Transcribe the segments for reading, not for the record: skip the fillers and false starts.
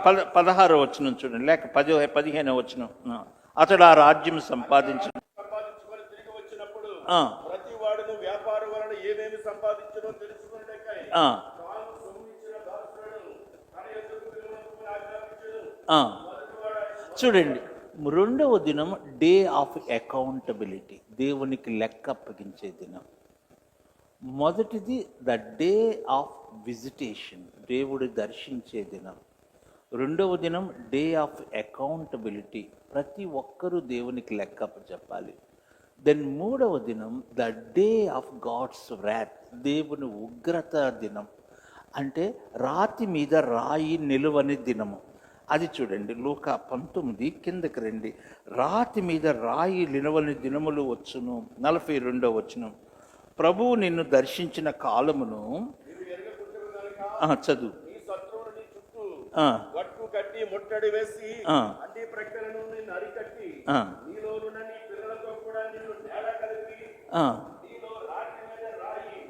16వ వచనం చూడండి, లేక 15వ వచనం. అతడు ఆ రాజ్యం సంపాదించుకొని తిరిగి వచ్చినప్పుడు ప్రతి వాడును వ్యాపారం వలన ఏమేమి సంపాదించడో తెలుసుకున్నట్లే చూడండి. రెండవ దినం డే ఆఫ్ అకౌంటబిలిటీ, దేవునికి లెక్క అప్పగించే దినం. మొదటిది ద డే ఆఫ్ విజిటేషన్, దేవుడు దర్శించే దినం. రెండవ దినం డే ఆఫ్ అకౌంటబిలిటీ, ప్రతి ఒక్కరూ దేవునికి లెక్క చెప్పాలి. దెన్ మూడవ దినం the day of God's wrath, దేవుని ఉగ్రత దినం. అంటే రాతి మీద రాయి నిలువని దినము. అది చూడండి, లూకా 19 కిందకి రండి. రాతి మీద రాయి నిలువని దినములు వచ్చును. 42వ వచనం, ప్రభువు నిన్ను దర్శించిన కాలమును చదువు. కట్టి ముట్టడి వేసి అన్ని ప్రక్కలను నిన్ను అరికట్టి నీలోనున్న నీ పిల్లలతో కూడా నిన్ను నేల కలిపి నీలో రాతి మీద రాయి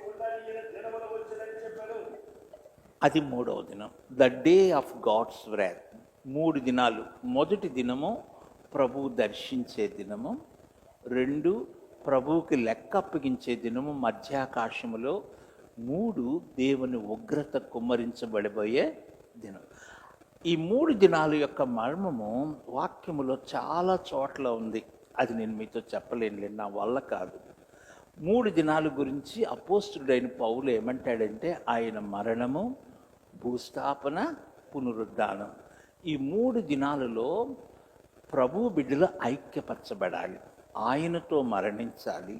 ఉండని దినములు వచ్చునని చెప్పారు. అది మూడవ దినం, the day of God's wrath. 3 దినాలు. మొదటి దినము ప్రభువు దర్శించే దినము. 2 ప్రభువుకి లెక్క అప్పగించే దినము మధ్యాకాశములో. 3 దేవుని ఉగ్రత కుమ్మరించబడిపోయే దినం. ఈ 3 దినాల యొక్క మర్మము వాక్యములో చాలా చోట్ల ఉంది. అది నేను మీతో చెప్పలేనులే, నా వల్ల కాదు. 3 దినాల గురించి అపోస్తుడైన పౌలు ఏమంటాడంటే, ఆయన మరణము, భూస్థాపన, పునరుద్ధానం. ఈ 3 దినాలలో ప్రభు బిడ్డలు ఐక్యపరచబడాలి. ఆయనతో మరణించాలి,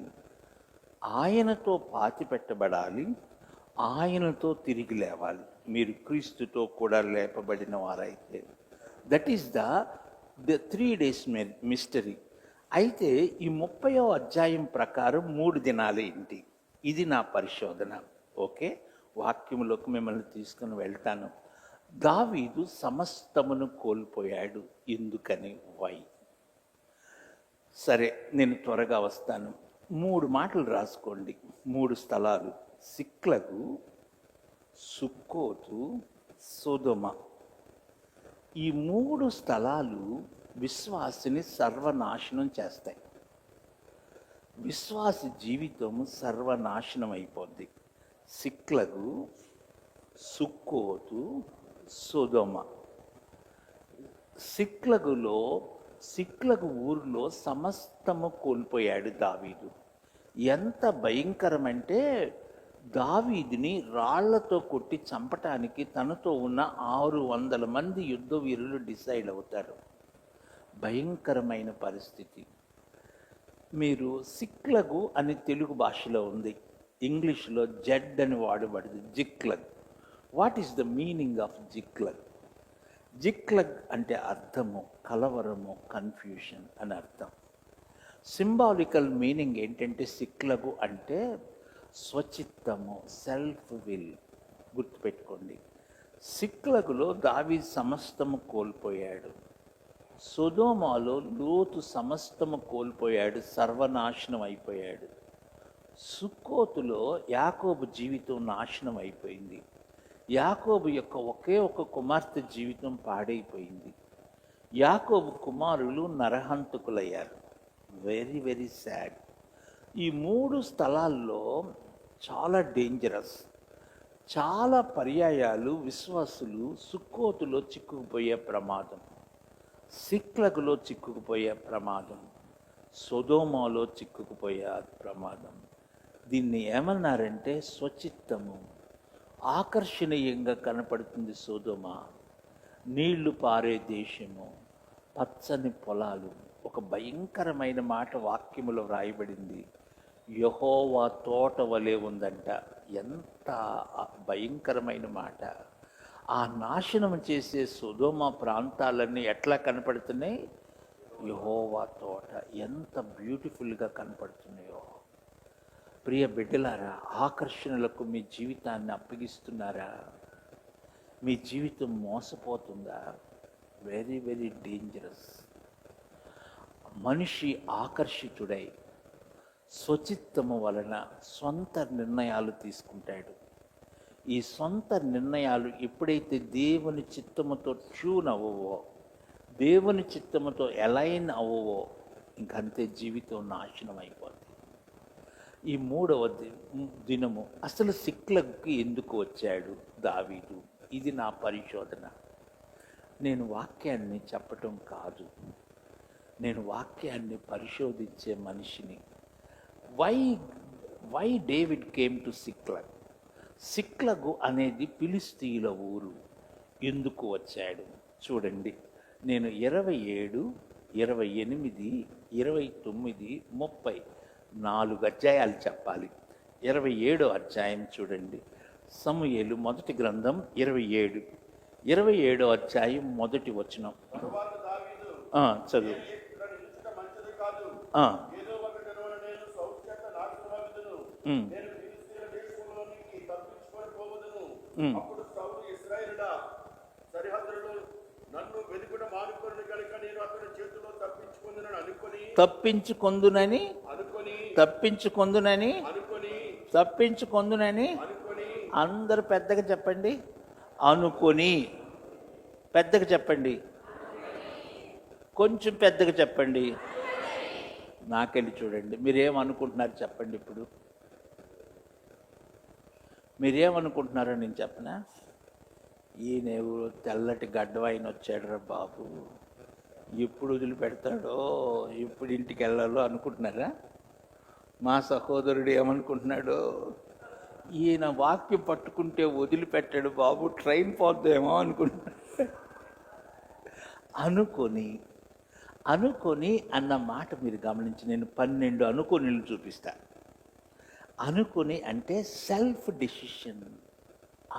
ఆయనతో పాతిపెట్టబడాలి, ఆయనతో తిరిగి లేవాలి. మీరు క్రీస్తుతో కూడా లేపబడిన వారైతే, that is the 3 days mystery. అయితే ఈ 30వ అధ్యాయం ప్రకారం 3 దినాలు ఏంటి? ఇది నా పరిశోధన. ఓకే, వాక్యంలోకి మిమ్మల్ని తీసుకుని వెళ్తాను. దావీదు సమస్తమును కోల్పోయాడు. ఎందుకని? వై? సరే, నేను త్వరగా వస్తాను. 3 మాటలు రాసుకోండి. 3 స్థలాలు: సిక్లగు, సుక్కోతు, సొదొమ. ఈ 3 స్థలాలు విశ్వాసిని సర్వనాశనం చేస్తాయి. విశ్వాసి జీవితం సర్వనాశనం అయిపోద్ది. సిక్లగు, సుక్కోతు, సొదొమ. సిక్లగు ఊరిలో సమస్తము కోల్పోయాడు దావీదు. ఎంత భయంకరమంటే, దావీదుని రాళ్లతో కొట్టి చంపటానికి తనతో ఉన్న 600 మంది యుద్ధ వీరులు డిసైడ్ అవుతారు. భయంకరమైన పరిస్థితి. మీరు సిక్లగు అని తెలుగు భాషలో ఉంది, ఇంగ్లీష్లో జెడ్ అని వాడబడింది, Ziklag. What is the meaning of Ziklag? Ziklag అంటే అర్థము కలవరము, కన్ఫ్యూషన్ అని అర్థం. సింబాలికల్ మీనింగ్ ఏంటంటే, సిక్లగు అంటే స్వచిత్తము, సెల్ఫ్ విల్. గుర్తుపెట్టుకోండి. సిక్లగులో దావీదు సమస్తము కోల్పోయాడు. సొదొమలో లోతు సమస్తము కోల్పోయాడు, సర్వనాశనం అయిపోయాడు. సుక్కోతులో యాకోబు జీవితం నాశనం అయిపోయింది. యాకోబు యొక్క ఒకే ఒక కుమార్తె జీవితం పాడైపోయింది. యాకోబు కుమారులు నరహంతకులయ్యారు. Very very sad. ఈ 3 స్థలాల్లో చాలా డేంజరస్. చాలా పర్యాయాలు విశ్వాసులు సుక్కోతులో చిక్కుకుపోయే ప్రమాదం, సిక్లగులో చిక్కుకుపోయే ప్రమాదం, సొదొమలో చిక్కుకుపోయే ప్రమాదం. దీన్ని ఏమన్నారంటే స్వచిత్తము. ఆకర్షణీయంగా కనపడుతుంది సొదొమ. నీళ్లు పారే దేశము, పచ్చని పొలాలు. ఒక భయంకరమైన మాట వాక్యములో వ్రాయబడింది, యెహోవా తోట వలె ఉందంట. ఎంత భయంకరమైన మాట! ఆ నాశనం చేసే సొదొమ ప్రాంతాలన్నీ ఎట్లా కనపడుతున్నాయి? యెహోవా తోట. ఎంత బ్యూటిఫుల్గా కనపడుతున్నాయో. ప్రియ బిడ్డలారా, ఆకర్షణలకు మీ జీవితాన్ని అప్పగిస్తున్నారా? మీ జీవితం మోసపోతుందా? Very very dangerous. మనిషి ఆకర్షితుడై స్వచిత్తము వలన సొంత నిర్ణయాలు తీసుకుంటాడు. ఈ సొంత నిర్ణయాలు ఎప్పుడైతే దేవుని చిత్తముతో ట్యూన్ అవ్వవో, దేవుని చిత్తముతో అలైన్ అవ్వవో, ఇంకంతే జీవితం నాశనం అయిపోతుంది. ఈ 3వ దినము అసలు సిక్లగ్కి ఎందుకు వచ్చాడు దావీదు? ఇది నా పరిశోధన. నేను వాక్యాన్ని చెప్పటం కాదు, నేను వాక్యాన్ని పరిశోధించే మనిషిని. Why David came to Ziklag? Ziklag అనేది ఫిలిస్తీయుల ఊరు. ఎందుకు వచ్చాడు చూడండి. నేను 27, 28, 29, 30 4 అధ్యాయాలు చెప్పాలి. 27వ అధ్యాయం చూడండి. సమూయేలు మొదటి గ్రంథం 27, 27వ అధ్యాయం మొదటి వచనం చదువు. తప్పించుకొందునని అందరు పెద్దగా చెప్పండి. అనుకొని. పెద్దగా చెప్పండి. కొంచెం పెద్దగా చెప్పండి. నాకెళ్ళి చూడండి. మీరేమనుకుంటున్నారు చెప్పండి. ఇప్పుడు మీరేమనుకుంటున్నారో నేను చెప్పనా? ఈయన తెల్లటి గడ్డవాయిన వచ్చాడు రా బాబు, ఎప్పుడు వదిలిపెడతాడో, ఎప్పుడు ఇంటికి వెళ్ళాలో అనుకుంటున్నారా? మా సహోదరుడు ఏమనుకుంటున్నాడో, ఈయన వాక్యం పట్టుకుంటే వదిలిపెట్టాడు బాబు, ట్రైన్ పోద్దేమో అనుకుంటున్నాడు. అనుకొని అన్న మాట మీరు గమనించి, నేను 12 అనుకోనిలు చూపిస్తా. అనుకొని అంటే సెల్ఫ్ డెసిషన్.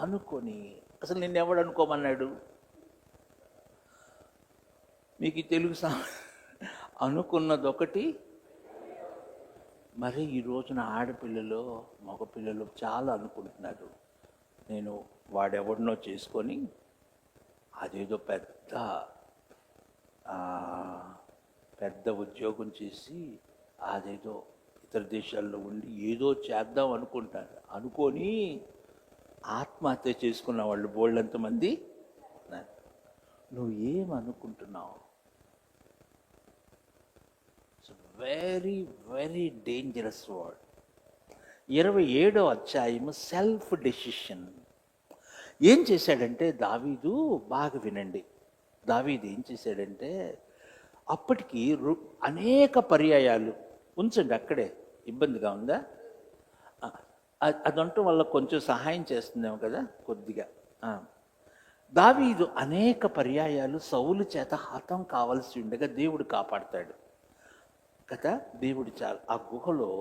అనుకొని అసలు నిన్ను ఎవడు అనుకోమన్నాడు? మీకు తెలుగు అనుకున్నదొకటి. మరి ఈ రోజున ఆడపిల్లలు మగపిల్లలు చాలా అనుకుంటున్నారు, నేను వాడెవడినో చేసుకొని అదేదో పెద్ద ఉద్యోగం చేసి అదేదో ఇతర దేశాల్లో ఉండి ఏదో చేద్దాం అనుకుంటారు. అనుకొని ఆత్మహత్య చేసుకున్న వాళ్ళు బోళ్ళంతమంది. నువ్వు ఏమనుకుంటున్నావు? Very very dangerous word. 27వ అధ్యాయము సెల్ఫ్ డెసిషన్. ఏం చేశాడంటే దావీదు, బాగా వినండి. దావీదు ఏం చేశాడంటే, అప్పటికి అనేక పర్యాయాలు, ఉంచండి అక్కడే, ఇబ్బందిగా ఉందా? అదంటూ వాళ్ళకు కొంచెం సహాయం చేస్తుందేమో కదా కొద్దిగా. దావీదు అనేక పర్యాయాలు సౌలు చేత హతం కావాల్సి ఉండగా దేవుడు కాపాడతాడు కదా. దేవుడు ఆ గుహలో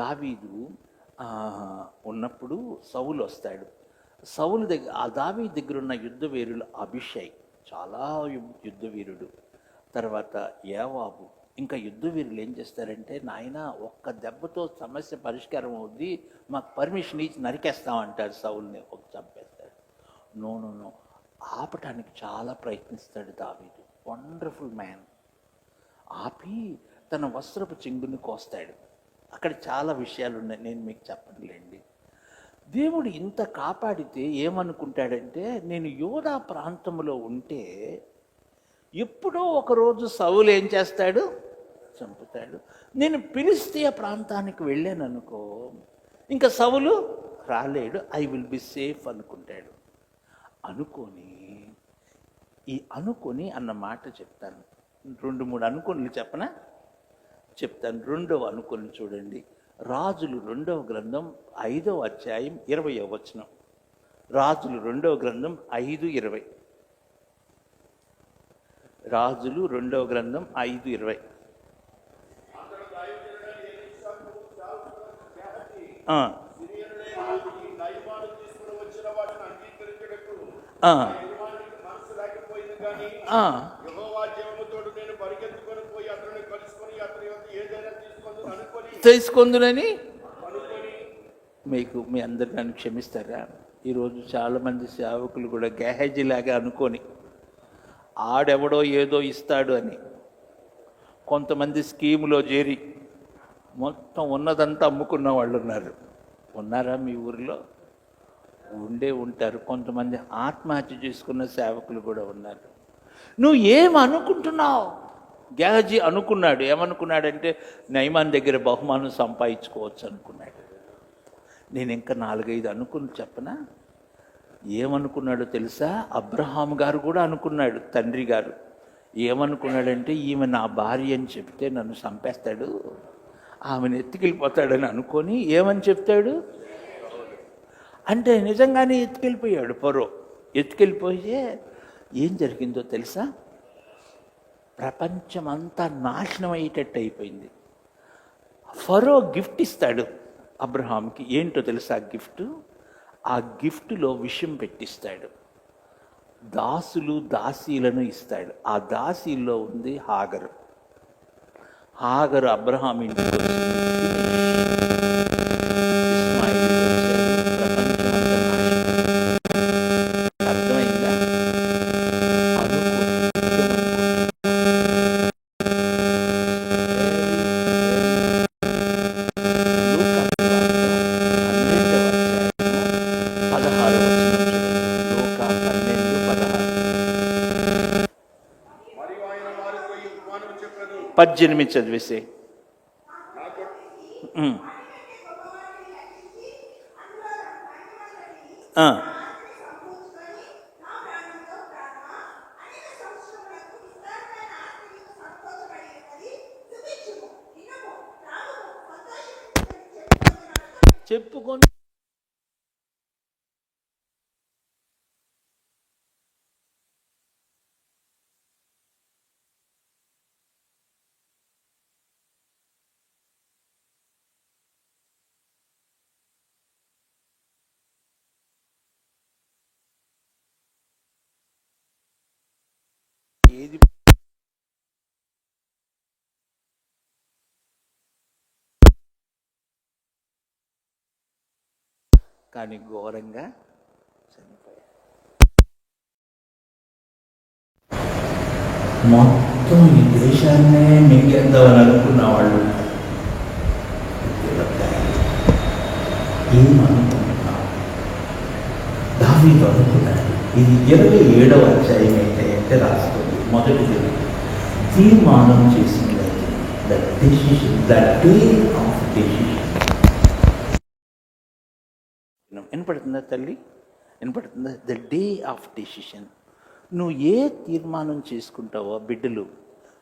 దావీదు ఉన్నప్పుడు సౌలు వస్తాడు. సౌలు దగ్గర, ఆ దావీదు దగ్గర ఉన్న యుద్ధ వీరులు అభిషై చాలా యుద్ధవీరుడు, తర్వాత యోవాబు, ఇంకా యుద్ధ వీరులు ఏం చేస్తారంటే, నాయన ఒక్క దెబ్బతో సమస్య పరిష్కారం అవుద్ది, మాకు పర్మిషన్ ఇచ్చి నరికేస్తామంటారు సౌల్ని, ఒక చంపేస్తాడు. నో, ఆపటానికి చాలా ప్రయత్నిస్తాడు దావీదు. Wonderful man. ఆపి తన వస్త్రపు చెంగుని కోస్తాడు. అక్కడ చాలా విషయాలు ఉన్నాయి, నేను మీకు చెప్పనులేండి. దేవుడు ఇంత కాపాడితే ఏమనుకుంటాడంటే, నేను యోధా ప్రాంతంలో ఉంటే ఎప్పుడో ఒకరోజు సౌలు ఏం చేస్తాడు? చంపుతాడు. నేను ఫిలిష్తీయ ప్రాంతానికి వెళ్ళాను అనుకో, ఇంకా సౌలు రాలేడు, ఐ విల్ బి సేఫ్ అనుకుంటాడు. అనుకొని అన్న మాట చెప్తాను. 2-3 అనుకోని చెప్పనా? చెప్తాను. 2వ అనుకొని చూడండి. రాజులు 2వ గ్రంథం 5వ అధ్యాయం 20వ వచనం. రాజులు 2వ గ్రంథం 5:20. రాజులు 2వ గ్రంథం 5:20. తీసుకుందునని మీకు మీ అందరు నన్ను క్షమిస్తారా? ఈరోజు చాలామంది సేవకులు కూడా గెహజీలాగా అనుకొని ఆడెవడో ఏదో ఇస్తాడు అని కొంతమంది స్కీములో చేరి మొత్తం ఉన్నదంతా అమ్ముకున్న వాళ్ళు ఉన్నారు. ఉన్నారా మీ ఊరిలో? ఉంటారు. కొంతమంది ఆత్మహత్య చేసుకున్న సేవకులు కూడా ఉన్నారు. నువ్వు ఏమనుకుంటున్నావు? గేహజీ అనుకున్నాడు. ఏమనుకున్నాడంటే నయమాన్ దగ్గర బహుమానం సంపాదించుకోవచ్చు అనుకున్నాడు. నేను ఇంకా 4-5 అనుకుని చెప్పనా? ఏమనుకున్నాడో తెలుసా? అబ్రహాం గారు కూడా అనుకున్నాడు. తండ్రి గారు ఏమనుకున్నాడంటే ఈమె నా భార్య అని చెప్తే నన్ను చంపేస్తాడు, ఆమెను ఎత్తుకెళ్ళిపోతాడని అనుకొని ఏమని చెప్తాడు అంటే నిజంగానే ఎత్తుకెళ్ళిపోయాడు. ఫరో ఎత్తుకెళ్ళిపోయే ఏం జరిగిందో తెలుసా? ప్రపంచమంతా నాశనం అయ్యేటట్టు అయిపోయింది. ఫరో గిఫ్ట్ ఇస్తాడు అబ్రహాంకి. ఏంటో తెలుసా గిఫ్ట్? ఆ గిఫ్ట్లో విషం పెట్టిస్తాడు. దాసులు దాసీలను ఇస్తాడు. ఆ దాసీల్లో ఉంది హాగరు. హాగరు అబ్రహాం ఇంటికి వచ్చింది. అర్థమైందా? మరియు ఆయన వారితో ఈ ఉపమానము చెప్పెను. 18 చదివేసే. నా కొ- చెప్పుకొని ఏది కానీ ఘోరంగా చనిపోయారు. మొత్తం ఈ దేశాన్నే మింగేద్దామని అనుకున్న వాళ్ళు ఏమనుకుంటున్నావు? దావీదు అనుకున్నాడు. ఇది 27వ అధ్యాయం ఏంటంటే రాస్తుంది. మొదటిది తీర్మానం చేసినట్లయితే the decision, the day of decision. వినపడుతుందా తల్లి? వినపడుతుందా? The day of decision. నువ్వు ఏ తీర్మానం చేసుకుంటావో బిడ్డలు,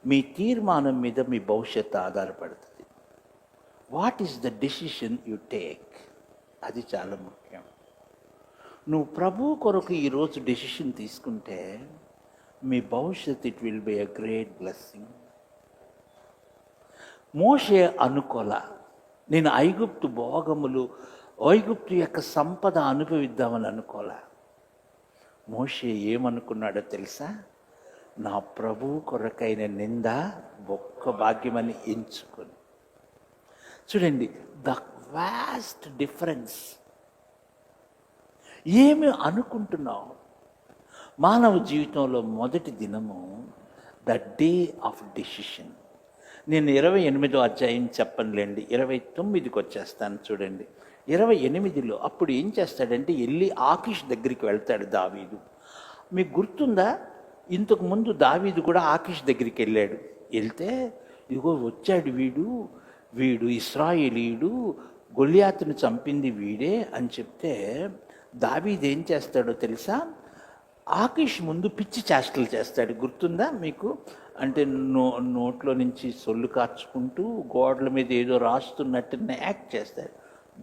మీ తీర్మానం మీద మీ భవిష్యత్తు ఆధారపడుతుంది. What is the decision you take? అది చాలా ముఖ్యం. నువ్వు ప్రభు కొరకు ఈరోజు డెసిషన్ తీసుకుంటే మీ భవిష్యత్తు it will be a great blessing. మోషే అనుకోలా నేను ఐగుప్తు భోగములు, ఐగుప్తు యొక్క సంపద అనుభవిద్దామని అనుకోలే. మోషే ఏమనుకున్నాడో తెలుసా? నా ప్రభు కొరకైన నింద ఒక్క భాగ్యమని ఎంచుకొని. చూడండి ద వాస్ట్ డిఫరెన్స్. ఏమి అనుకుంటున్నావు? మానవ జీవితంలో మొదటి దినము ద డే ఆఫ్ డెసిషన్. నేను 28వ అధ్యాయం చెప్పనులేండి, 29కి వచ్చేస్తాను. చూడండి 28లో అప్పుడు ఏం చేస్తాడంటే వెళ్ళి ఆకీష్ దగ్గరికి వెళ్తాడు దావీదు. మీకు గుర్తుందా? ఇంతకు ముందు దావీదు కూడా ఆకీష్ దగ్గరికి వెళ్ళాడు. వెళ్తే ఇదిగో వచ్చాడు వీడు ఇశ్రాయేలీయుడు, గొల్యాతును చంపింది వీడే అని చెప్తే దావీదు ఏం చేస్తాడో తెలుసా? ఆకీష్ ముందు పిచ్చి చేష్టలు చేస్తాడు. గుర్తుందా మీకు? అంటే నోట్లో నుంచి సొల్లు కార్చుకుంటూ గోడల మీద ఏదో రాస్తున్నట్టు యాక్ట్ చేస్తాడు.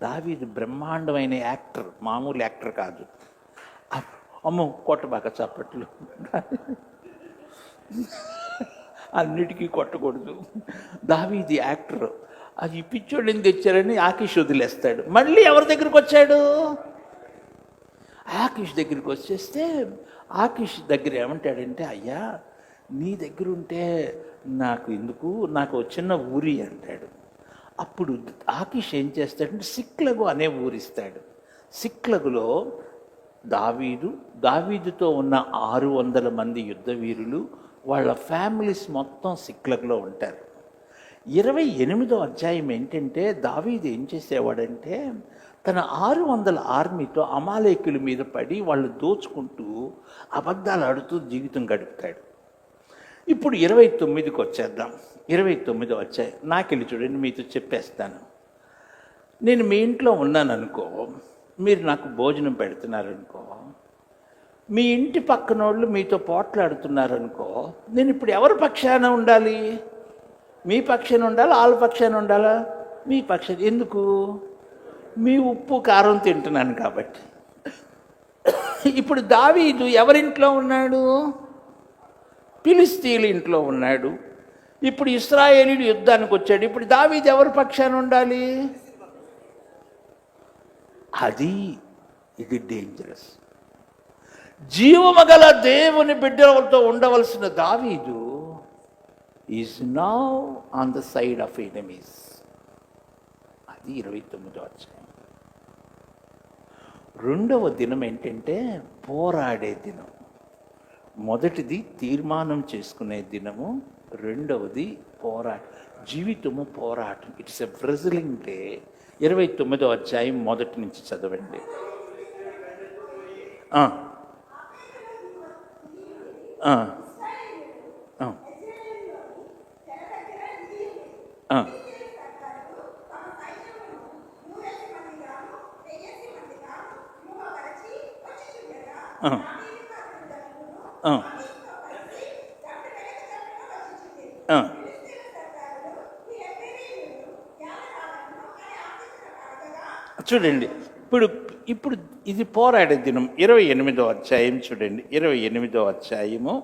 దావీదు బ్రహ్మాండమైన యాక్టర్, మామూలు యాక్టర్ కాదు. అమ్మో కొట్టబాక చప్పట్లు, అన్నిటికీ కొట్టకూడదు. దావీదు యాక్టర్. అది పిచ్చోళ్ళని తెచ్చారని ఆకీష్ వదిలేస్తాడు. మళ్ళీ ఎవరి దగ్గరికి వచ్చాడు? ఆకీష్ దగ్గరికి వచ్చేస్తే ఆకీష్ దగ్గర ఏమంటాడంటే, అయ్యా నీ దగ్గర ఉంటే నాకు ఎందుకు, నాకు చిన్న ఊరి అంటాడు. అప్పుడు ఆకీష్ ఏం చేస్తాడంటే సిక్లగు అనే ఊరిస్తాడు. సిక్లగులో దావీదుతో ఉన్న 600 మంది యుద్ధ వీరులు, వాళ్ళ ఫ్యామిలీస్ మొత్తం సిక్లగులో ఉంటారు. 28వ అధ్యాయం ఏంటంటే దావీదు ఏం చేసేవాడంటే తన 600 ఆర్మీతో అమాలేకుల మీద పడి వాళ్ళు దోచుకుంటూ అబద్ధాలు ఆడుతూ జీవితం గడుపుతాడు. ఇప్పుడు 29కి వచ్చేద్దాం. 29వ అధ్యాయం నాకెళ్ళి చూడండి, మీతో చెప్పేస్తాను. నేను మీ ఇంట్లో ఉన్నాను అనుకో, మీరు నాకు భోజనం పెడుతున్నారనుకో, మీ ఇంటి పక్కన వాళ్ళు మీతో పోట్లాడుతున్నారనుకో, నేను ఇప్పుడు ఎవరి పక్షాన ఉండాలి? మీ పక్షాన ఉండాలా, వాళ్ళ పక్షాన ఉండాలా? మీ పక్షాన. ఎందుకు? మీ ఉప్పు కారం తింటున్నాను కాబట్టి. ఇప్పుడు దావీదు ఎవరింట్లో ఉన్నాడు? ఫిలిష్తీయుల ఇంట్లో ఉన్నాడు. ఇప్పుడు ఇశ్రాయేలీయులు యుద్ధానికి వచ్చాడు. ఇప్పుడు దావీదు ఎవరి పక్షాన ఉండాలి? ఇది డేంజరస్. జీవమగల దేవుని బిడ్డలతో ఉండవలసిన దావీదు is now on the side of enemies. అది 29వ అధ్యాయం. రెండవ దినం ఏంటంటే పోరాడే దినం. మొదటిది తీర్మానం చేసుకునే దినము, రెండవది జీవితము పోరాటం. It's a బ్రెజిలింగ్ day. 29వ అధ్యాయం మొదటి నుంచి చదవండి. చూడండి, ఇప్పుడు ఇది పోరాడే దినం. 28వ అధ్యాయం చూడండి. 28వ అధ్యాయము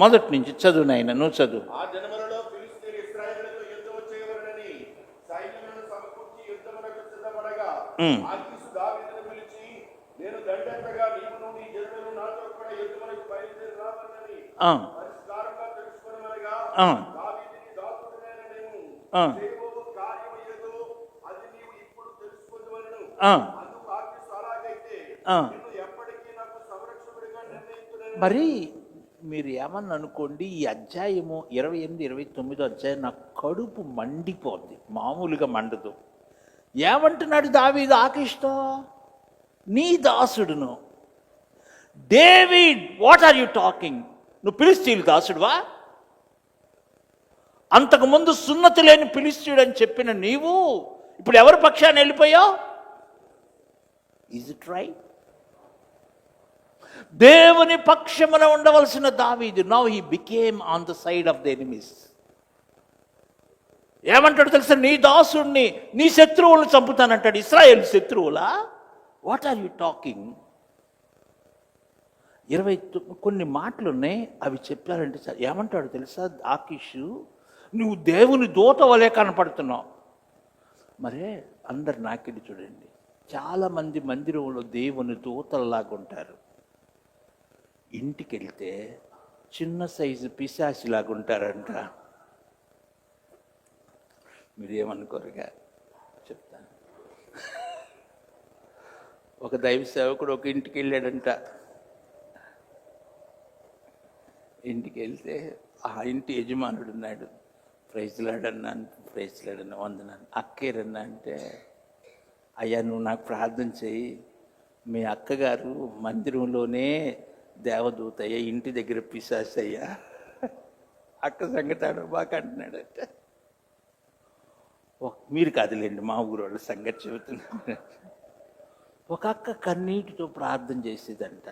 మొదటి నుంచి చదువు నాయన, నువ్వు చదువు. ఆ దినములలో ఫిలిష్తీయులు ఇశ్రాయేలుతో యుద్ధము చేయవలెనని సైన్యములను సమకూర్చి యుద్ధమునకు సిద్ధపడగా ఆకీషు దావీదును పిలిచి, నేను దండెత్తగా నీవును నీ జనులను నాతో కూడా యుద్ధమునకు బయలుదేరి రావాలని పరిష్కారంగా తెలుసుకొనమనగా, దావీదుని దాసుడైన నేను చేయబోవు కార్యము ఏదో అది నీవు ఇప్పుడు తెలుసుకొనవలెను. అందుకు ఆకీషు అలాగైతే నిన్ను ఎప్పటికీ నాకు సంరక్షకుడిగా నిర్ణయించుడని. మరి మీరు ఏమన్నా అనుకోండి, ఈ అధ్యాయము 28, 29 అధ్యాయం నా కడుపు మండిపోద్ది, మామూలుగా మండదు. ఏమంటున్నాడు దావీదు ఆకీషుతో? నీ దాసుడును. David, what are you talking? నువ్వు ఫిలిష్తీయుల దాసుడువా? అంతకుముందు సున్నతి లేని ఫిలిష్తీయుడు అని చెప్పిన నీవు ఇప్పుడు ఎవరి పక్షాన్ని వెళ్ళిపోయావు? Is it right? దేవుని పక్షమున ఉండవలసిన దావీదు now he became on the side of the enemies. ఏమంటాడు తెలుసా? నీ దాసుడిని, నీ శత్రువులను చంపుతానంటాడు. ఇశ్రాయేలు శత్రువులా? What are you talking? 29 కొన్ని మాటలు ఉన్నాయి, అవి చెప్పారంటే ఏమంటాడు తెలుసా ఆకీషు? నువ్వు దేవుని దూత వలె కనపడుతున్నావు. మరే అందరు నాకెళ్ళి చూడండి, చాలామంది మందిరంలో దేవుని దూతల్లాగా ఉంటారు. ఇంటికి వెళ్తే చిన్న సైజు పిశాచిలాగా ఉంటారంట. మీరేమనుకోరుగా చెప్తాను. ఒక దైవ సేవకుడు ఒక ఇంటికి వెళ్ళాడంట. ఇంటికి వెళ్తే ఆ ఇంటి యజమానుడు ఉన్నాడు. ప్రైజ్లాడన్నాను, ప్రైజ్లాడన్నా, వందనాను. అక్కేరన్నా అంటే, అయ్యా నువ్వు నాకు ప్రార్థన చేయి, మీ అక్కగారు మందిరంలోనే దేవదూత అయ్యా, ఇంటి దగ్గర పిశాచి అయ్యా, అక్క సంగతి బాగా అంటున్నాడట. మీరు కాదులేండి, మా ఊరు వాళ్ళ సంగతి చెబుతున్నాడు. ఒక అక్క కన్నీటితో ప్రార్థన చేసేదంట.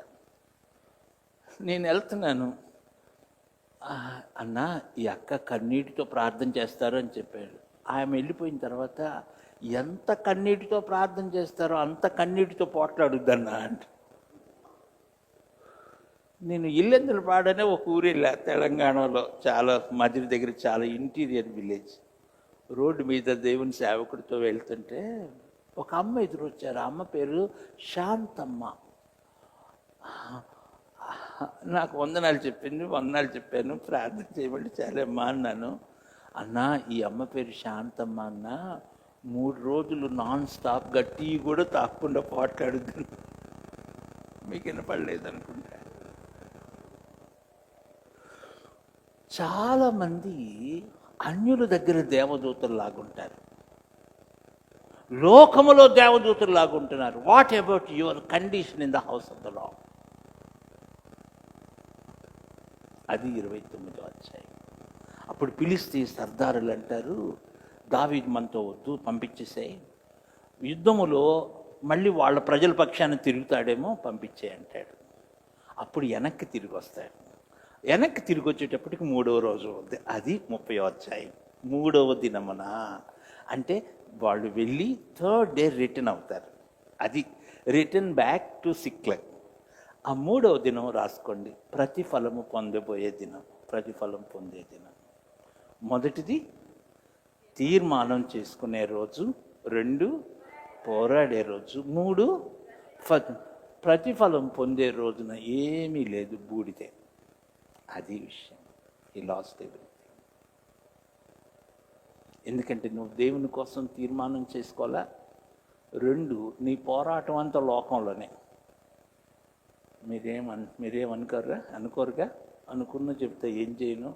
నేను వెళ్తున్నాను, అన్న ఈ అక్క కన్నీటితో ప్రార్థన చేస్తారు అని చెప్పాడు. ఆమె వెళ్ళిపోయిన తర్వాత ఎంత కన్నీటితో ప్రార్థన చేస్తారో అంత కన్నీటితో పోట్లాడుద్దన్నా అంట. నేను ఇల్లెందుల పాడనే ఒక ఊరు వెళ్ళా, తెలంగాణలో చాలా మధ్య దగ్గర, చాలా ఇంటీరియర్ విలేజ్. రోడ్డు మీద దేవుని సేవకుడితో వెళ్తుంటే ఒక అమ్మ ఎదురొచ్చారు. ఆ అమ్మ పేరు శాంతమ్మ. నాకు వందనాలు చెప్పింది, వందనాలు చెప్పాను, ప్రార్థన చేయబడి చాలమ్మా అన్నాను. అన్న ఈ అమ్మ పేరు శాంతమ్మ అన్న, 3 రోజులు నాన్ స్టాప్గా టీ కూడా తాకుండా పోట్లాడుద్దు. మీకు వినపడలేదు అనుకుంటా. చాలామంది అన్యుల దగ్గర దేవదూతల్లాగుంటారు, లోకములో దేవదూతల్లాగుంటున్నారు. What about your condition in the house of the Lord? అది 29వ అధ్యాయం. అప్పుడు పిలిస్తే సర్దారులు అంటారు, దావీదు మనతో వద్దు, పంపించేసాయి, యుద్ధములో మళ్ళీ వాళ్ళ ప్రజల పక్షాన్ని తిరుగుతాడేమో, పంపించే అంటాడు. అప్పుడు వెనక్కి తిరిగి వస్తాడు. వెనక్కి తిరిగి వచ్చేటప్పటికి 3వ రోజు అవుద్ది. అది 30వ అధ్యాయం. 3వ దినమున అంటే వాళ్ళు వెళ్ళి 3rd డే రిటర్న్ అవుతారు. అది రిటర్న్ బ్యాక్ టు సిక్లగ్. ఆ 3వ దినం రాసుకోండి, ప్రతిఫలము పొందబోయే దినం, ప్రతిఫలం పొందే దినం. మొదటిది తీర్మానం చేసుకునే రోజు, 2 పోరాడే రోజు, 3 ప్రతిఫలం పొందే రోజున ఏమీ లేదు, బూడిదే. అది విషయం. ఈ లాస్ట్ ఎవ్రీథింగ్. ఎందుకంటే నువ్వు దేవుని కోసం తీర్మానం చేసుకోవాలా. 2 నీ పోరాటం అంతా లోకంలోనే. అనుకోరుగా? అనుకున్న చెప్తే ఏం చేయను.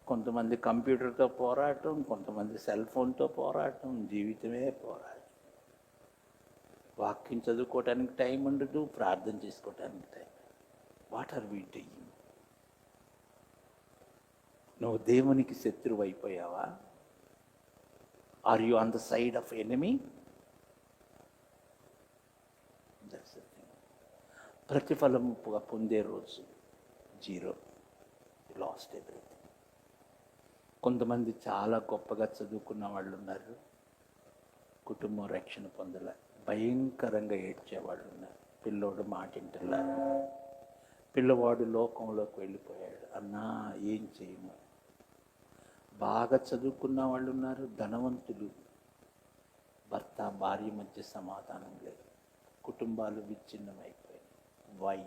కొంతమంది కంప్యూటర్తో పోరాటం, కొంతమంది సెల్ ఫోన్తో పోరాటం, జీవితమే పోరాటం. వాక్యం చదువుకోవటానికి టైం ఉండదు, ప్రార్థన చేసుకోవటానికి time. What are we doing? నువ్వు దేవునికి శత్రువు అయిపోయావా? Are you on the side of enemy? That's the thing. ప్రతిఫలం పొందే రోజు 0. Lost everything. కొంతమంది చాలా గొప్పగా చదువుకున్న వాళ్ళు ఉన్నారు, కుటుంబం రక్షణ పొందలే, భయంకరంగా ఏడ్చేవాళ్ళు ఉన్నారు. పిల్లోడు మాట వింటున్నారు, పిల్లవాడు లోకంలోకి వెళ్ళిపోయాడు, అన్నా ఏం చేయము. బాగా చదువుకున్న వాళ్ళు ఉన్నారు, ధనవంతులు, భర్త భార్య మధ్య సమాధానం లేదు, కుటుంబాలు విచ్ఛిన్నమైపోయాయి. వై?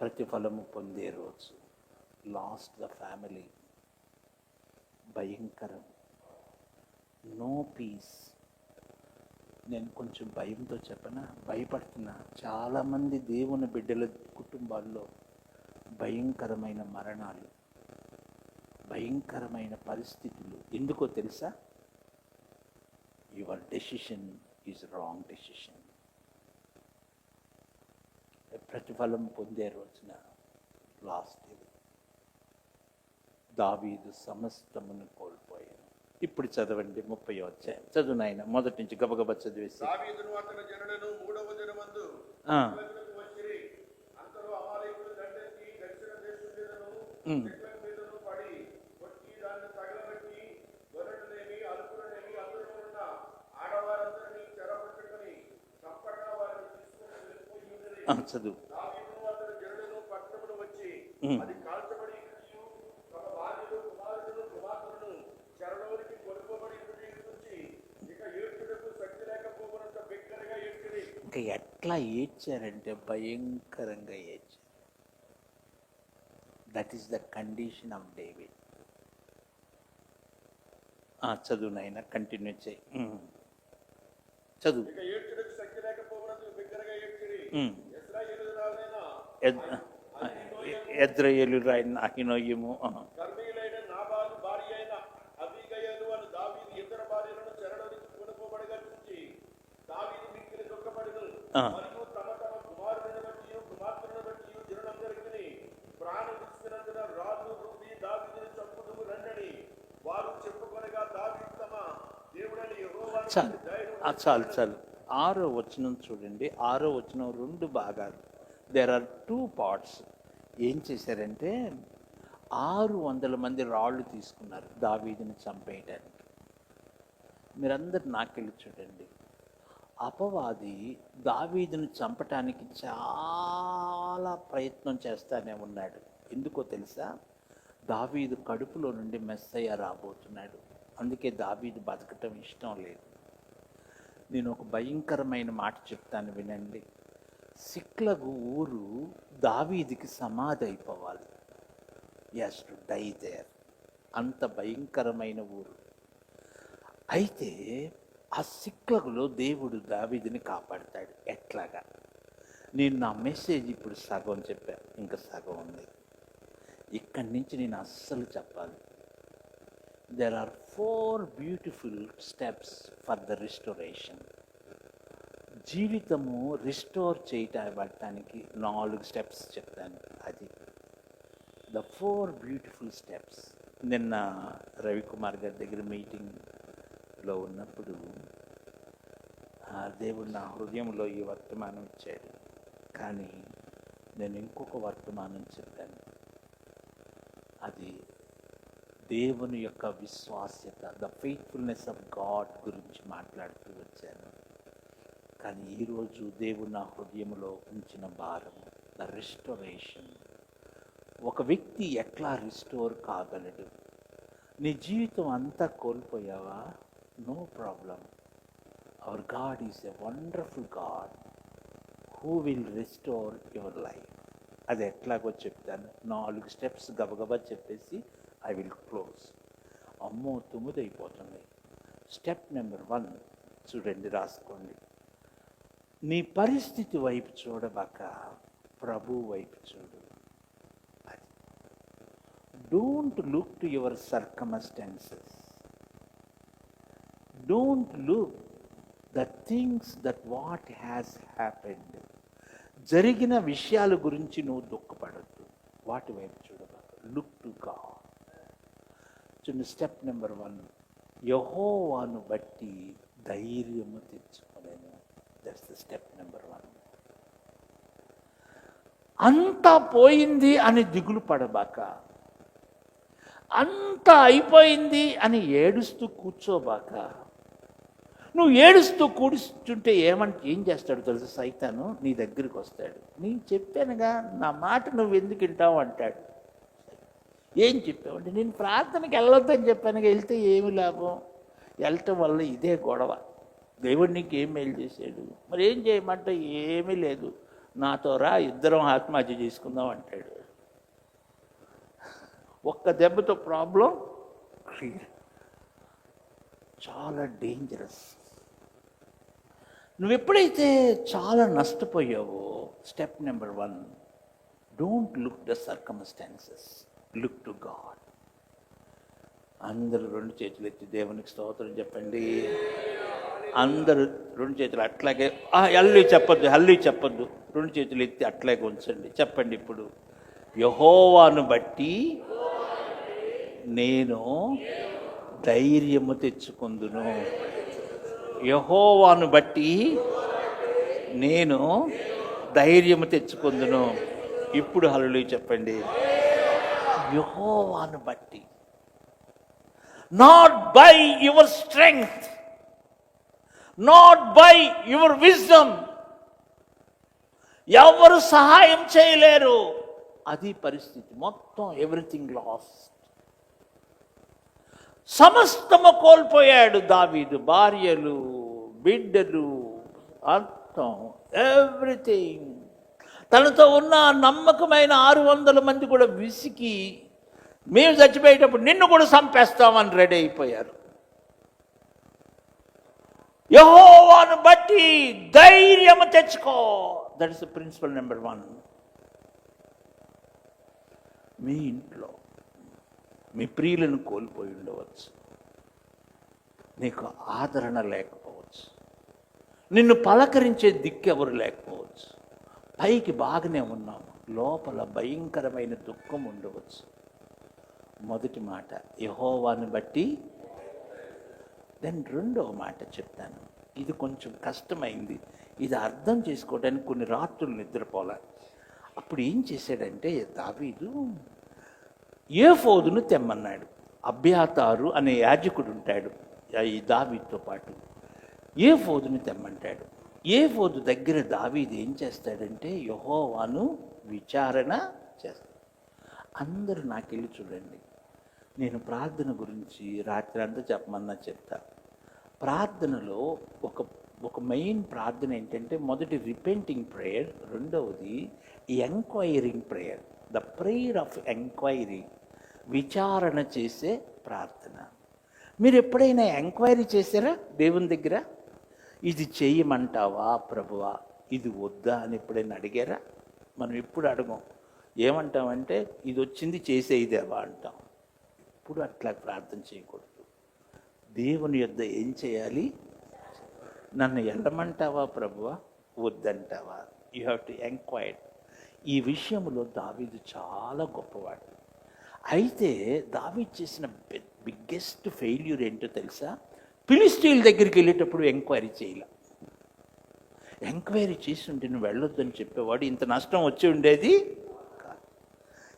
ప్రతిఫలము పొందే రోజు, లాస్ట్ ద ఫ్యామిలీ, భయంకరం, నో పీస్. నేను కొంచెం భయంతో చెప్పనా, భయపడుతున్నా. చాలామంది దేవుని బిడ్డల కుటుంబాల్లో భయంకరమైన మరణాలు, భయంకరమైన పరిస్థితులు. ఎందుకో తెలుసా? Your decision is wrong decision. ప్రతిఫలం పొందే రోజున లాస్ట్ ఇది. దావీదు సమస్తమును కోల్పోయాను. ఇప్పుడు చదవండి 30వ అధ్యాయం. చదువు నాయన, మొదటి నుంచి గబగబా చదివేసి. దావీదును అతని జనులను 3వ దినమందు వచ్చిరి. అంతలో అమాలేకులు దండెత్తి దక్షిణ దేశం మీదను సిక్లగ్ మీదను పడి కొట్టి దాన్ని తగలబెట్టి గొర్రెలనేమి అలుపులనేమి అందులో ఉన్న ఆడవారందరినీ చెరపట్టుకుని చంపగా వారిని తీసుకుని వెళ్ళిపోయి చదువు. దావీదును అతని జనులను పట్టణమును వచ్చి అది కాల్చబడి తమ భార్యలు కుమారులను కుమార్తెలను చెరలోనికి కొనుక్కోబడి నుంచి ఇక ఏడ్చుటకు శక్తి లేకపోవడంతో బిగ్గరగా ఏడ్చిరి. ఇంకా ఎట్లా ఏడ్చారంటే భయంకరంగా ఏడ్చారు. That is the condition of David. చదువు నాయన, కంటిన్యూ చేయి, చదువు. ఇక ఏడ్చుటకు శక్తి లేకపోవడంతో బిగ్గరగా ఏడ్చిరి. ఎజ్రాయేలురాయన అహినోయము, కర్మీయులైన నాబాలు భార్య అయిన అబీగయలు అను దావీదు ఇద్దరు భార్యలను చెరలోనికి కొనుక్కోబడగా చూచి దావీదు మిక్కిలి దుఃఖపడెను. మరియు తమ తమ కుమారులను బట్టి కుమార్తెలను బట్టి జనులందరికీ ప్రాణం ఇచ్చినందున రాజు రూపి దావీదుని చంపుదుము రండని వారు చెప్పుకొనగా దావీదు తమ దేవుడని యెహోవాను చాలు 6వ వచనం చూడండి. 6వ వచనం 2 భాగాలు. There are 2 parts. ఏం చేశారంటే 600 మంది రాళ్ళు తీసుకున్నారు దావీదుని చంపేయడానికి. మీరందరు నాకెళ్ళి చూడండి. అపవాది దావీదుని చంపటానికి చాలా ప్రయత్నం చేస్తానే ఉన్నాడు. ఎందుకో తెలుసా? దావీదు కడుపులో నుండి మెస్సయ్య రాబోతున్నాడు. అందుకే దావీదు బతకటం ఇష్టం లేదు. నేను ఒక భయంకరమైన మాట చెప్తాను, వినండి. సిక్లగు ఊరు దావీదుకి సమాధి అయిపోవాలి. Yes to die there. అంత భయంకరమైన ఊరు. అయితే ఆ సిక్లగులో దేవుడు దావీదుని కాపాడతాడు. ఎట్లాగా? నేను నా మెసేజ్ ఇప్పుడు సగం చెప్పాను, ఇంకా సగం ఉంది. ఇక్కడి నుంచి నేను అస్సలు చెప్పాలి. there are 4 beautiful steps for the restoration. జీవితము రిస్టోర్ చేయటానికి 4 స్టెప్స్ చెప్తాను. అది ద 4 బ్యూటిఫుల్ స్టెప్స్. నిన్న రవికుమార్ గారి దగ్గర మీటింగ్లో ఉన్నప్పుడు దేవుడు నా హృదయంలో ఈ వర్తమానం ఇచ్చాడు. కానీ నేను ఇంకొక వర్తమానం చెప్పాను. అది దేవుని యొక్క విశ్వాస్యత, ద ఫెయిత్ఫుల్నెస్ ఆఫ్ గాడ్ గురించి మాట్లాడుతూ వచ్చాను. కానీ ఈరోజు దేవుడు నా హృదయంలో ఉంచిన భారము ద రెస్టోరేషన్. ఒక వ్యక్తి ఎట్లా రిస్టోర్ కాగలడు? నీ జీవితం అంతా కోల్పోయావా? No problem. Our God is a wonderful God who will restore your life. అది ఎట్లాగో చెప్తాను. 4 స్టెప్స్ గబగబా చెప్పేసి ఐ విల్ క్లోజ్. అమ్మో 9 అయిపోతుంది. స్టెప్ నెంబర్ 1 చూడండి, రాసుకోండి. నీ పరిస్థితి వైపు చూడబాక ప్రభు వైపు చూడు. Don't look to your circumstances. Don't look the things that what has happened. జరిగిన విషయాల గురించి నువ్వు దుఃఖపడద్దు. వాటి వైపు చూడబాక. Look to God. చూడండి, స్టెప్ నెంబర్ 1, యెహోవాను బట్టి ధైర్యము తెచ్చుకోలేను. That's the step number 1. అంతా పోయింది అని దిగులు పడబాక, అంతా అయిపోయింది అని ఏడుస్తూ కూర్చోబాక. నువ్వు ఏడుస్తూ కూర్చుంటే ఏం చేస్తాడు తెలుసు? సైతాను నీ దగ్గరికి వస్తాడు. నేను చెప్పానుగా, నా మాట నువ్వు ఎందుకు వింటావు అంటాడు. ఏం చెప్పావంటే, నేను ప్రార్థనకి వెళ్ళొద్దని చెప్పానుగా. వెళ్తే ఏమి లాభం? వెళ్ళటం వల్ల ఇదే గొడవ. దేవుడు నీకు ఏం మేలు చేశాడు? మరి ఏం చేయమంటే, ఏమీ లేదు, నాతో రా, ఇద్దరం ఆత్మహత్య చేసుకుందాం అంటాడు. ఒక్క దెబ్బతో ప్రాబ్లం క్లియర్. చాలా డేంజరస్. నువ్వు ఎప్పుడైతే చాలా నష్టపోయావో, step number 1, don't look the circumstances, look to God. అందరూ 2 చేతులు ఎత్తి దేవునికి స్తోత్రం చెప్పండి. అందరూ 2 చేతులు అట్లాగే, హల్లెలూయా చెప్పొద్దు. 2 చేతులు ఎత్తి అట్లాగే ఉంచండి. చెప్పండి ఇప్పుడు, యెహోవాను బట్టి నేను ధైర్యము తెచ్చుకొందును. యెహోవాను బట్టి నేను ధైర్యము తెచ్చుకొందును. ఇప్పుడు హల్లెలూయా చెప్పండి. యెహోవాను బట్టి, not by your strength, not by your wisdom. ఎవరు సహాయం చేయలేరు. అది పరిస్థితి. మొత్తం ఎవ్రీథింగ్ లాస్ట్. సమస్తము కోల్పోయాడు దావీదు. భార్యలు, బిడ్డలు, అర్థం, ఎవ్రీథింగ్. తనతో ఉన్న నమ్మకమైన 600 మంది కూడా విసికి, మేము చచ్చిపోయేటప్పుడు నిన్ను కూడా చంపేస్తామని రెడీ అయిపోయారు. యెహోవాను బట్టి ధైర్యము తెచ్చుకో. That is the principal number 1. మీ ఇంట్లో మీ ప్రియులను కోల్పోయి ఉండవచ్చు. నీకు ఆదరణ లేకపోవచ్చు. నిన్ను పలకరించే దిక్కెవరు లేకపోవచ్చు. పైకి బాగానే ఉన్నాము, లోపల భయంకరమైన దుఃఖం ఉండవచ్చు. మొదటి మాట యెహోవాను బట్టి. దెన్ రెండవ మాట చెప్తాను. ఇది కొంచెం కష్టమైంది. ఇది అర్థం చేసుకోవడానికి కొన్ని రాత్రులు నిద్రపోలే. అప్పుడు ఏం చేశాడంటే దావీదు ఏఫోదును తెమ్మన్నాడు. అబ్యాతారు అనే యాజకుడు ఉంటాడు ఈ దావీదుతో పాటు. ఏఫోదును తెమ్మంటాడు. ఏఫోదు దగ్గర దావీదు ఏం చేస్తాడంటే యెహోవాను విచారణ చేస్తాడు. అందరూ నాకెళ్ళి చూడండి. నేను ప్రార్థన గురించి రాత్రి అంతా చెప్పమన్నా చెప్తా. ప్రార్థనలో ఒక మెయిన్ ప్రార్థన ఏంటంటే, మొదటి రిపెంటింగ్ ప్రేయర్, రెండవది enquiring prayer, the prayer of enquiry, విచారణ చేసే ప్రార్థన. మీరు ఎప్పుడైనా ఎంక్వైరీ చేశారా దేవుని దగ్గర? ఇది చేయమంటావా ప్రభువా, ఇది వద్దా అని ఎప్పుడైనా అడిగారా? మనం ఎప్పుడు అడగం. ఏమంటామంటే ఇది వచ్చింది చేసేదేవా అంటాం. ఎప్పుడు అట్లా ప్రార్థన చేయకూడదు. దేవుని యొద్ద ఏం చేయాలి? నన్ను వెళ్ళమంటావా ప్రభువా, వద్దంటావా? You have to enquire. ఈ విషయంలో దావీదు చాలా గొప్పవాడు. అయితే దావీదు చేసిన బిగ్గెస్ట్ ఫెయిల్యూర్ ఏంటో తెలుసా? ఫిలిష్తీయుల దగ్గరికి వెళ్ళేటప్పుడు ఎంక్వైరీ చేయాల. ఎంక్వైరీ చేసి ఉంటే నువ్వు వెళ్ళొద్దని చెప్పేవాడు ఇంత నష్టం వచ్చి ఉండేది కాదు.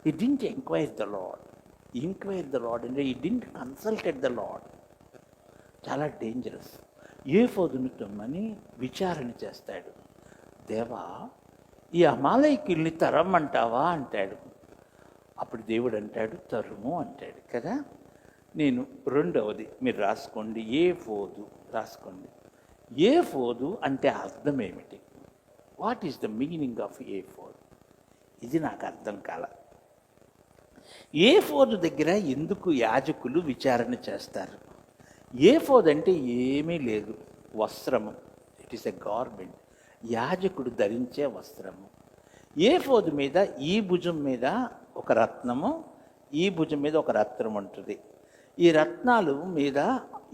He didn't enquire the lord. Enquire the lord అంటే he didn't consulted the lord. చాలా డేంజరస్. ఏఫోదును తెమ్మని విచారణ చేస్తాడు. దేవా, ఈ అమాలయకుల్ని తరమ్మంటావా అంటాడు. అప్పుడు దేవుడు అంటాడు తరుము అంటాడు కదా. నేను రెండవది మీరు రాసుకోండి, ఏఫోదు రాసుకోండి. ఏఫోదు అంటే అర్థం ఏమిటి? What is the meaning of ఏఫోదు? ఇది నాకు అర్థం కాల. ఏఫోదు దగ్గర ఎందుకు యాజకులు విచారణ చేస్తారు? ఏఫోదు అంటే ఏమీ లేదు, వస్త్రము. It is a garment. యాజకుడు ధరించే వస్త్రము. ఏఫోదు మీద ఈ భుజం మీద ఒక రత్నము, ఈ భుజం మీద ఒక రత్నం ఉంటుంది. ఈ రత్నాలు మీద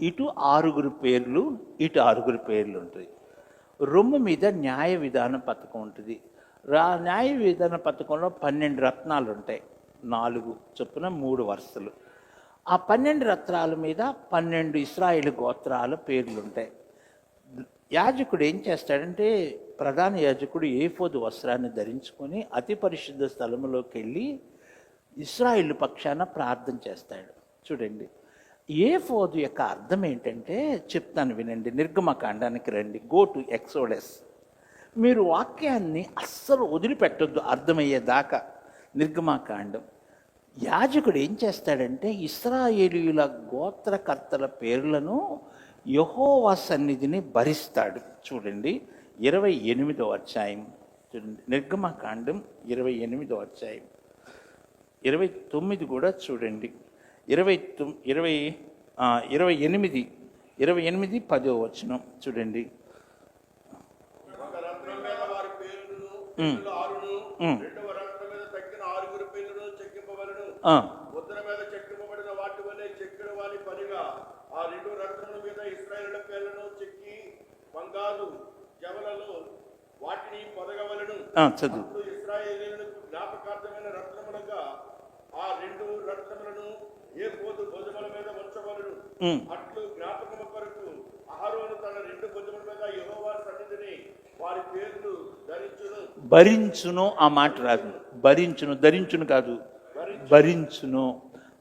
ఇటు 6 పేర్లు, ఇటు 6 పేర్లు ఉంటుంది. రొమ్ము మీద న్యాయ విధాన పథకం ఉంటుంది. న్యాయ విధాన పథకంలో 12 రత్నాలు ఉంటాయి. 4 చొప్పున 3 వరుసలు. ఆ 12 రత్నాల మీద 12 ఇశ్రాయేలు గోత్రాల పేర్లు ఉంటాయి. యాజకుడు ఏం చేస్తాడంటే, ప్రధాన యాజకుడు ఏఫోదు వస్త్రాన్ని ధరించుకొని అతి పరిశుద్ధ స్థలములోకి వెళ్ళి ఇశ్రాయేలు పక్షాన ప్రార్థన చేస్తాడు. చూడండి, ఏఫోదు యొక్క అర్థం ఏంటంటే చెప్తాను వినండి. నిర్గమకాండానికి రండి, గో టు ఎక్సోడస్. మీరు వాక్యాన్ని అస్సలు వదిలిపెట్టొద్దు అర్థమయ్యేదాకా. నిర్గమకాండం. యాజకుడు ఏం చేస్తాడంటే ఇశ్రాయేలీయుల గోత్రకర్తల పేర్లను యెహోవా సన్నిధిని భరిస్తాడు. చూడండి 28వ అధ్యాయం చూడండి, నిర్గమకాండం 28వ అధ్యాయం 29 కూడా చూడండి. 28 10వ వచనం చూడండి. ఒక రత్నం మీద వారి పేర్లను 6ను, రెండవ రత్నం మీద తక్కిన 6 పేర్లను చెక్కింపవలెను. ముద్ర మీద చెక్కింపబడిన వాటి వలె చెక్కిన వారి పనిగా ఆ 2 రత్నముల మీద ఇశ్రాయేలుల పేర్లను చెక్కి బంగారు జవలలో వాటిని పొదగవలెను. చదువు. అప్పుడు ఇశ్రాయేలీయులకు జ్ఞాపకార్థమైన రత్నములుగా ఆ 2 రత్నములను ఏఫోదు భుజముల మీద ఉంచవలెను. అట్లు జ్ఞాపకము కొరకు అహరోను తన 2 భుజముల మీద యెహోవా సన్నిధిని వారి పేర్లు భరించును. ఆ మాట రాదు, భరించును, ధరించును కాదు, భరించును.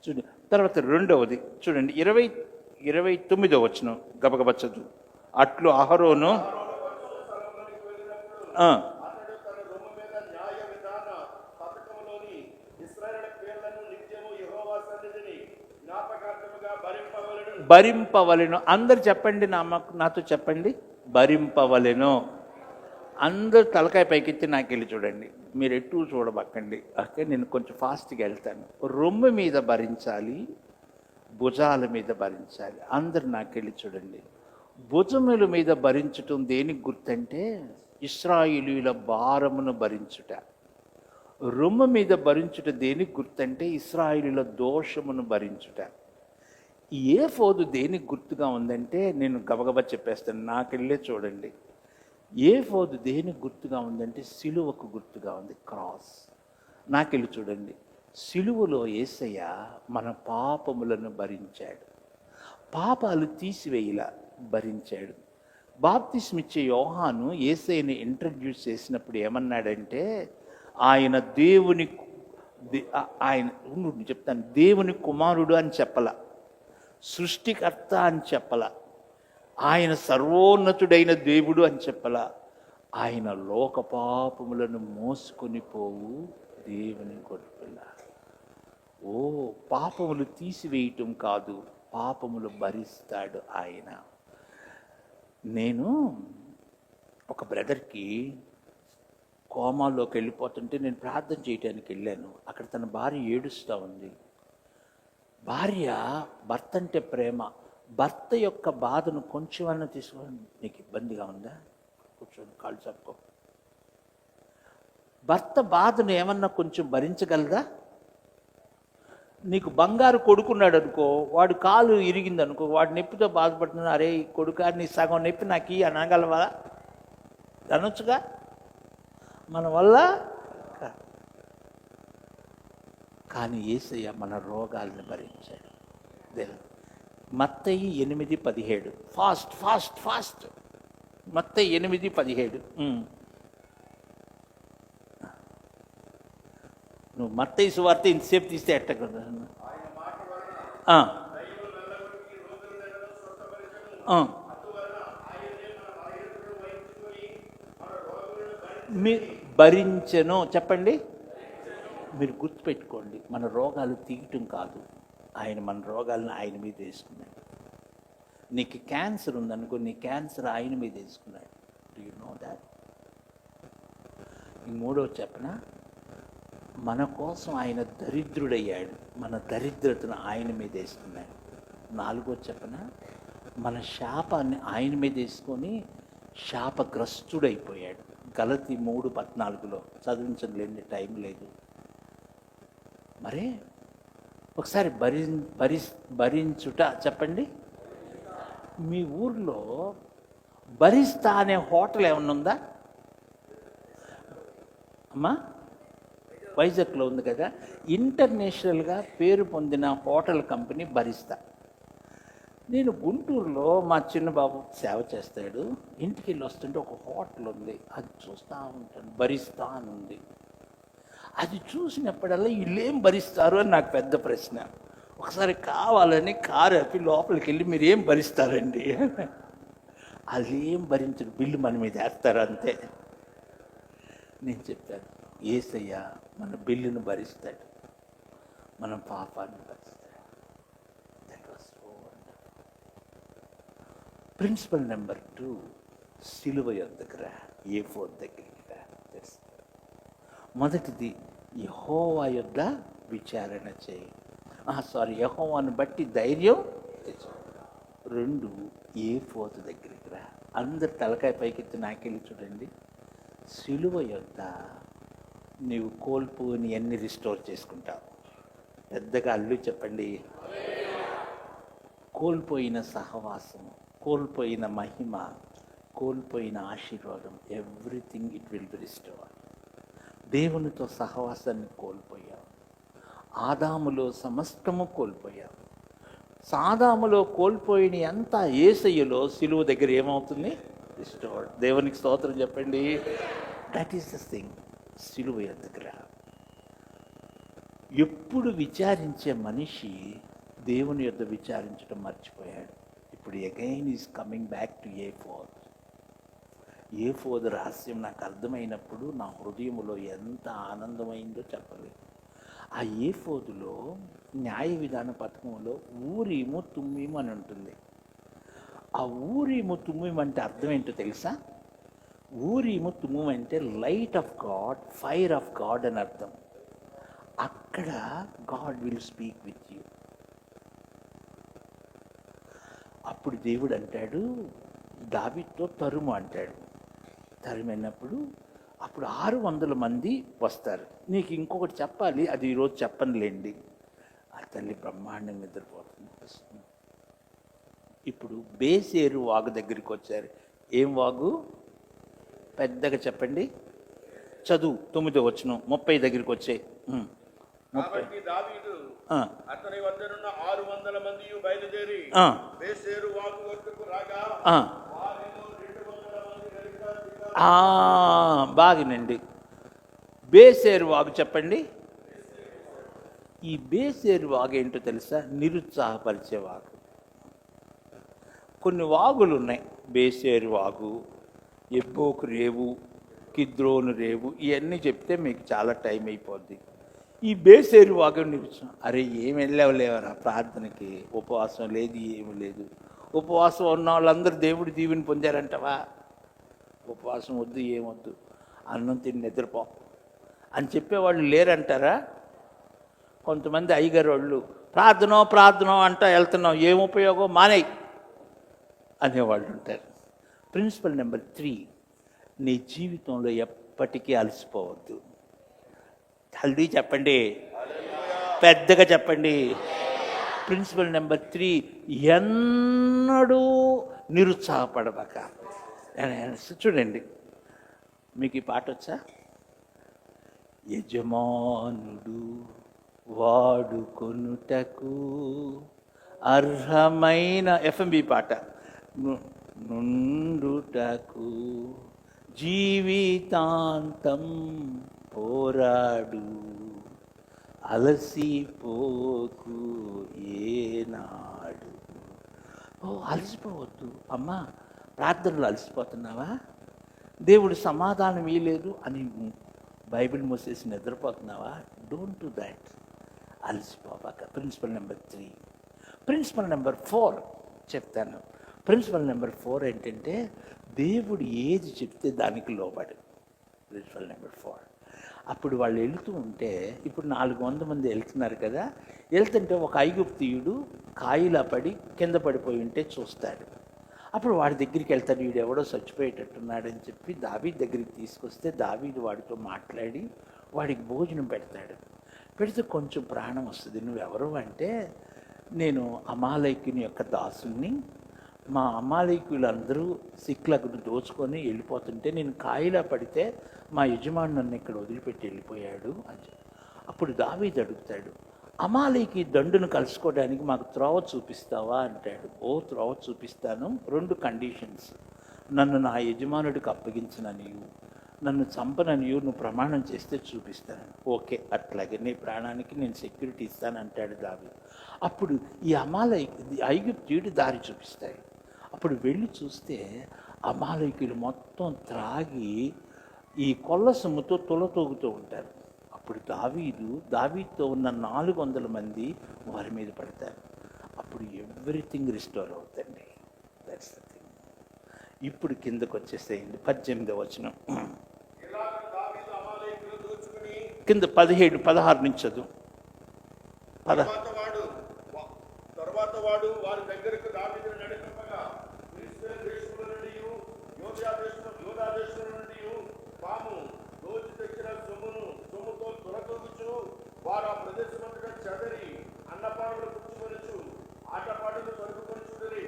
చూడండి. తర్వాత రెండవది చూడండి, 29వ వచనం గబగబ చదువు. అట్లు అహరోను అతడు తన రొమ్ము మీద న్యాయ విధాన పథకములోని ఇశ్రాయేలు పేర్లను నిత్యము యెహోవా సన్నిధిని జ్ఞాపకార్థముగా భరింపవలెను. అందరు చెప్పండి, నాతో చెప్పండి, భరింపవలెను. అందరు తలకాయ పైకెత్తి నాకు వెళ్ళి చూడండి, మీరు ఎటు చూడబక్కండి. ఓకే, నేను కొంచెం ఫాస్ట్గా వెళ్తాను. రొమ్ము మీద భరించాలి, భుజాల మీద భరించాలి. అందరు నాకు వెళ్ళి చూడండి. భుజముల మీద భరించటం దేనికి గుర్తంటే ఇశ్రాయేలీయుల భారమును భరించుట. రొమ్ము మీద భరించుట దేనికి గుర్తంటే ఇశ్రాయేలీయుల దోషమును భరించుట. ఏఫోదు దేనికి గుర్తుగా ఉందంటే నేను గబగబా చెప్పేస్తాను, నాకెళ్ళే చూడండి. ఏఫోదు దేనికి గుర్తుగా ఉందంటే సిలువకు గుర్తుగా ఉంది, క్రాస్. నాకెళ్ళి చూడండి, సిలువలో యేసయ్య మన పాపములను భరించాడు, పాపాలు తీసివేయలా భరించాడు. బాప్తిస్మిచ్చే యోహాను యేసయ్యని ఇంట్రడ్యూస్ చేసినప్పుడు ఏమన్నాడంటే ఆయన చెప్తాను, దేవుని కుమారుడు అని చెప్పల, సృష్టికర్త అని చెప్పల, ఆయన సర్వోన్నతుడైన దేవుడు అని చెప్పల, ఆయన లోక పాపములను మోసుకొని పోవు దేవుని గొర్రెపిల్ల. ఓ, పాపములు తీసివేయటం కాదు, పాపములు భరిస్తాడు ఆయన. నేను ఒక బ్రదర్కి కోమాలోకి వెళ్ళిపోతుంటే నేను ప్రార్థన చేయడానికి వెళ్ళాను. అక్కడ తన భార్య ఏడుస్తూ ఉంది. భార్య భర్త అంటే ప్రేమ, భర్త యొక్క బాధను కొంచెమన్నా తీసుకోండి. నీకు ఇబ్బందిగా ఉందా? కూర్చొని కాళ్ళు చెప్పుకో. భర్త బాధను ఏమన్నా కొంచెం భరించగలదా? నీకు బంగారు కొడుకున్నాడు అనుకో, వాడు కాలు ఇరిగింది అనుకో, వాడు నొప్పితో బాధపడుతున్నాడు, అరే కొడుకా నీ సగం నొప్పి నాకు ఈ అనగలవా? అనొచ్చుగా. మన వల్ల కానీ యేసయ్య మన రోగాలను భరించాడు. మత్తయి 8:17 ఫాస్ట్ ఫాస్ట్ ఫాస్ట్. మత్తయి 8:17. నువ్వు మత్తయి సువార్త ఇంతసేపు తీస్తే ఎట్ట కదా. మీ భరించెను చెప్పండి. మీరు గుర్తుపెట్టుకోండి, మన రోగాలు తీయటం కాదు, ఆయన మన రోగాలను ఆయన మీద వేసుకున్నాడు. నీకు క్యాన్సర్ ఉందనుకో, నీ క్యాన్సర్ ఆయన మీద వేసుకున్నాడు. Do you know that? ఈ మూడో చెప్పనా, మన కోసం ఆయన దరిద్రుడయ్యాడు, మన దరిద్రతను ఆయన మీద వేసుకున్నాడు. నాలుగో చెప్పనా, మన శాపాన్ని ఆయన మీద వేసుకొని శాపగ్రస్తుడైపోయాడు. గలతీ 3:14 చదివించలేని టైం లేదు. మరే ఒకసారి భరించుట చెప్పండి. మీ ఊర్లో భరిస్తా అనే హోటల్ ఏమన్నా ఉందా అమ్మా? వైజాగ్లో ఉంది కదా. ఇంటర్నేషనల్గా పేరు పొందిన హోటల్ కంపెనీ భరిస్తా. నేను గుంటూరులో మా చిన్న బాబు సేవ చేస్తాడు, ఇంటికి వెళ్ళి వస్తుంటే ఒక హోటల్ ఉంది, అది చూస్తూ ఉంటాను, భరిస్తా అని ఉంది. అది చూసినప్పుడల్లా వీళ్ళేం భరిస్తారు అని నాకు పెద్ద ప్రశ్న. ఒకసారి కావాలని కారు ఆపి లోపలికి వెళ్ళి మీరు ఏం భరిస్తారండి? వాళ్ళు ఏం భరించరు, బిల్లు మన మీద వేస్తారు అంతే. నేను చెప్పాను, యేసయ్య మన బిల్లును భరిస్తాడు, మన పాపాన్ని భరిస్తాడు. ప్రిన్సిపల్ నెంబర్ 2, సిలువ యొద్దకు రా, A4 దగ్గరికి రా. మొదటిది, యెహోవా యొద్ద విచారణ చేయి. యెహోవాను బట్టి ధైర్యం తెచ్చు. 2, A4 దగ్గరికి రా. అందరు తలకాయ పైకెత్తి నాకెళ్ళి చూడండి. సిలువ యొద్ద నీవు కోల్పోని అన్ని రిస్టోర్ చేసుకుంటావు. పెద్దగా అల్లు చెప్పండి. కోల్పోయిన సహవాసము, కోల్పోయిన మహిమ, కోల్పోయిన ఆశీర్వాదం, everything it will B restore. దేవునితో సహవాసాన్ని కోల్పోయావు. ఆదాములో సమస్తము కోల్పోయావు. ఆదాములో కోల్పోయిన అంతా యేసయ్యలో సిలువ దగ్గర ఏమవుతుంది? రిస్టోర్డ్. దేవునికి స్తోత్రం చెప్పండి. That is the thing. సిలువ దగ్గర ఎప్పుడు విచారించే మనిషి దేవుని యొద్ద విచారించడం మర్చిపోయాడు. ఇప్పుడు again is coming back to A4 రహస్యం నాకు అర్థమైనప్పుడు నా హృదయంలో ఎంత ఆనందమైందో చెప్పలేదు. ఆ A4లో న్యాయ విధాన పథకంలో ఊరీము తుమ్మీము అని ఉంటుంది. ఆ ఊరీము తుమ్మీము అంటే అర్థం ఏంటో తెలుసా? ఊరీము తుమ్మీము అంటే light of God, fire of God అని అర్థం. అక్కడ God will speak with you. అప్పుడు దేవుడు అంటాడు, దావీదుతో తరుము అంటాడు. తరిమినప్పుడు అప్పుడు 600 మంది వస్తారు. నీకు ఇంకొకటి చెప్పాలి, అది ఈరోజు చెప్పనులేండి. ఆ తల్లి బ్రహ్మాండంగా నిద్రపోతుంది. ఇప్పుడు బేసేరు వాగు దగ్గరికి వచ్చారు. ఏం వాగు? పెద్దగా చెప్పండి. చదువు 9వ వచనం 30 దగ్గరికి వచ్చాయి. కాబట్టి దావీదు అతని వద్దనున్న 600 మంది బయలుదేరి బేసేరు వాగు వద్దకు రాగా వారిలో 200 మంది బాగినండి. బేసేరు వాగు చెప్పండి. ఈ బేసేరు వాగు ఏంటో తెలుసా? నిరుత్సాహపరిచే వాగు. కొన్ని వాగులు ఉన్నాయి. బేసేరు వాగు, ఎబ్బోకు రేవు, కిద్రోను రేవు, ఇవన్నీ చెప్తే మీకు చాలా టైం అయిపోద్ది. ఈ బేసేరు వాగు నిరుత్సాహం. అరే ఏం వెళ్ళలేవరా ప్రార్థనకి? ఉపవాసం లేదు, ఏమి లేదు. ఉపవాసం ఉన్న వాళ్ళందరూ దేవుడి దీవెని పొందారంటవా? ఉపవాసం వద్దు, ఏమొద్దు, అన్నం తిని నిద్రపో అని చెప్పేవాళ్ళు లేరంటారా? కొంతమంది అయ్యగారు వాళ్ళు ప్రార్థన అంట వెళ్తున్నాం, ఏం ఉపయోగం, మానేయి అనేవాళ్ళు ఉంటారు. ప్రిన్సిపల్ నెంబర్ 3, నీ జీవితంలో ఎప్పటికీ అలసిపోవద్దు. హల్దీ చెప్పండి. పెద్దగా చెప్పండి. ప్రిన్సిపల్ నెంబర్ 3, ఎన్నడూ నిరుత్సాహపడబాక. చూడండి, మీకు ఈ పాట వచ్చా? యజమానుడు వాడుకొనుటకు అర్హమైన ఎఫ్ఎంబి పాట. నుండుటకు జీవితాంతం పోరాడు, అలసిపోకు ఏనాడు. అలసిపోవద్దు అమ్మా. ప్రార్థనలు అలసిపోతున్నావా? దేవుడు సమాధానం ఇవ్వలేదు అని బైబిల్ మూసేసి నిద్రపోతున్నావా? Don't do that. అలసిపోవాక. Principle number 3. ప్రిన్సిపల్ నెంబర్ 4 చెప్తాను. ప్రిన్సిపల్ నెంబర్ 4 ఏంటంటే దేవుడు ఏది చెప్తే దానికి లోబడు. Principal number 4. అప్పుడు వాళ్ళు వెళుతూ ఉంటే, ఇప్పుడు 400 మంది వెళ్తున్నారు కదా, వెళ్తుంటే ఒక ఐగుప్తీయుడు కాయిలా పడి కింద పడిపోయి ఉంటే చూస్తాడు. అప్పుడు వాడి దగ్గరికి వెళ్తాడు. వీడు ఎవడో చచ్చిపోయేటట్టున్నాడని చెప్పి దావీదు దగ్గరికి తీసుకొస్తే దావీదు వాడితో మాట్లాడి వాడికి భోజనం పెడతాడు. పెడితే కొంచెం ప్రాణం వస్తుంది. నువ్వెవరు అంటే, నేను అమాలేకుని యొక్క దాసుని, మా అమాలేకులందరూ సిక్లకు దోచుకొని వెళ్ళిపోతుంటే నేను కాయిలా పడితే మా యజమాని నన్ను ఇక్కడ వదిలిపెట్టి వెళ్ళిపోయాడు అని. అప్పుడు దావీదు అడుగుతాడు, అమాలేకి దండును కలుసుకోవడానికి మాకు త్రోవ చూపిస్తావా అంటాడు. త్రోవ చూపిస్తాను, 2 కండిషన్స్. నన్ను నా యజమానుడికి అప్పగించిన నీవు, నన్ను చంపననియు నువ్వు ప్రమాణం చేస్తే చూపిస్తాను. ఓకే, అట్లాగే నీ ప్రాణానికి నేను సెక్యూరిటీ ఇస్తానంటాడు దావీదు. అప్పుడు ఈ ఐగుప్తీయుడు దారి చూపిస్తాడు. అప్పుడు వెళ్ళి చూస్తే అమాలేకులు మొత్తం త్రాగి ఈ కొల్ల సొమ్ముతో తులతూగుతూ ఉంటారు. అప్పుడు దావీదుతో ఉన్న 400 మంది వారి మీద పడతారు. అప్పుడు ఎవ్రీథింగ్ రిస్టోర్ అవుతుంది. That's the thing. ఇప్పుడు కిందకు వచ్చేసేయండి. 18వ వచనం కింద 17, 16 నుంచి చదువు. తర్వాత వాడు వారి దగ్గరకు దావీదును నడిపింపగా ఫిలిష్తీయుల దేశముల నుండి యూదా దేశముల నుండి తాము దోచి తెచ్చిన సొమ్ముతో తులతూగుచు వారు ఆ ప్రదేశమంతటా చెదరి అన్నపానములు పుచ్చుకొనుచు ఆటపాటలు జరుపుకొనుచుండిరి.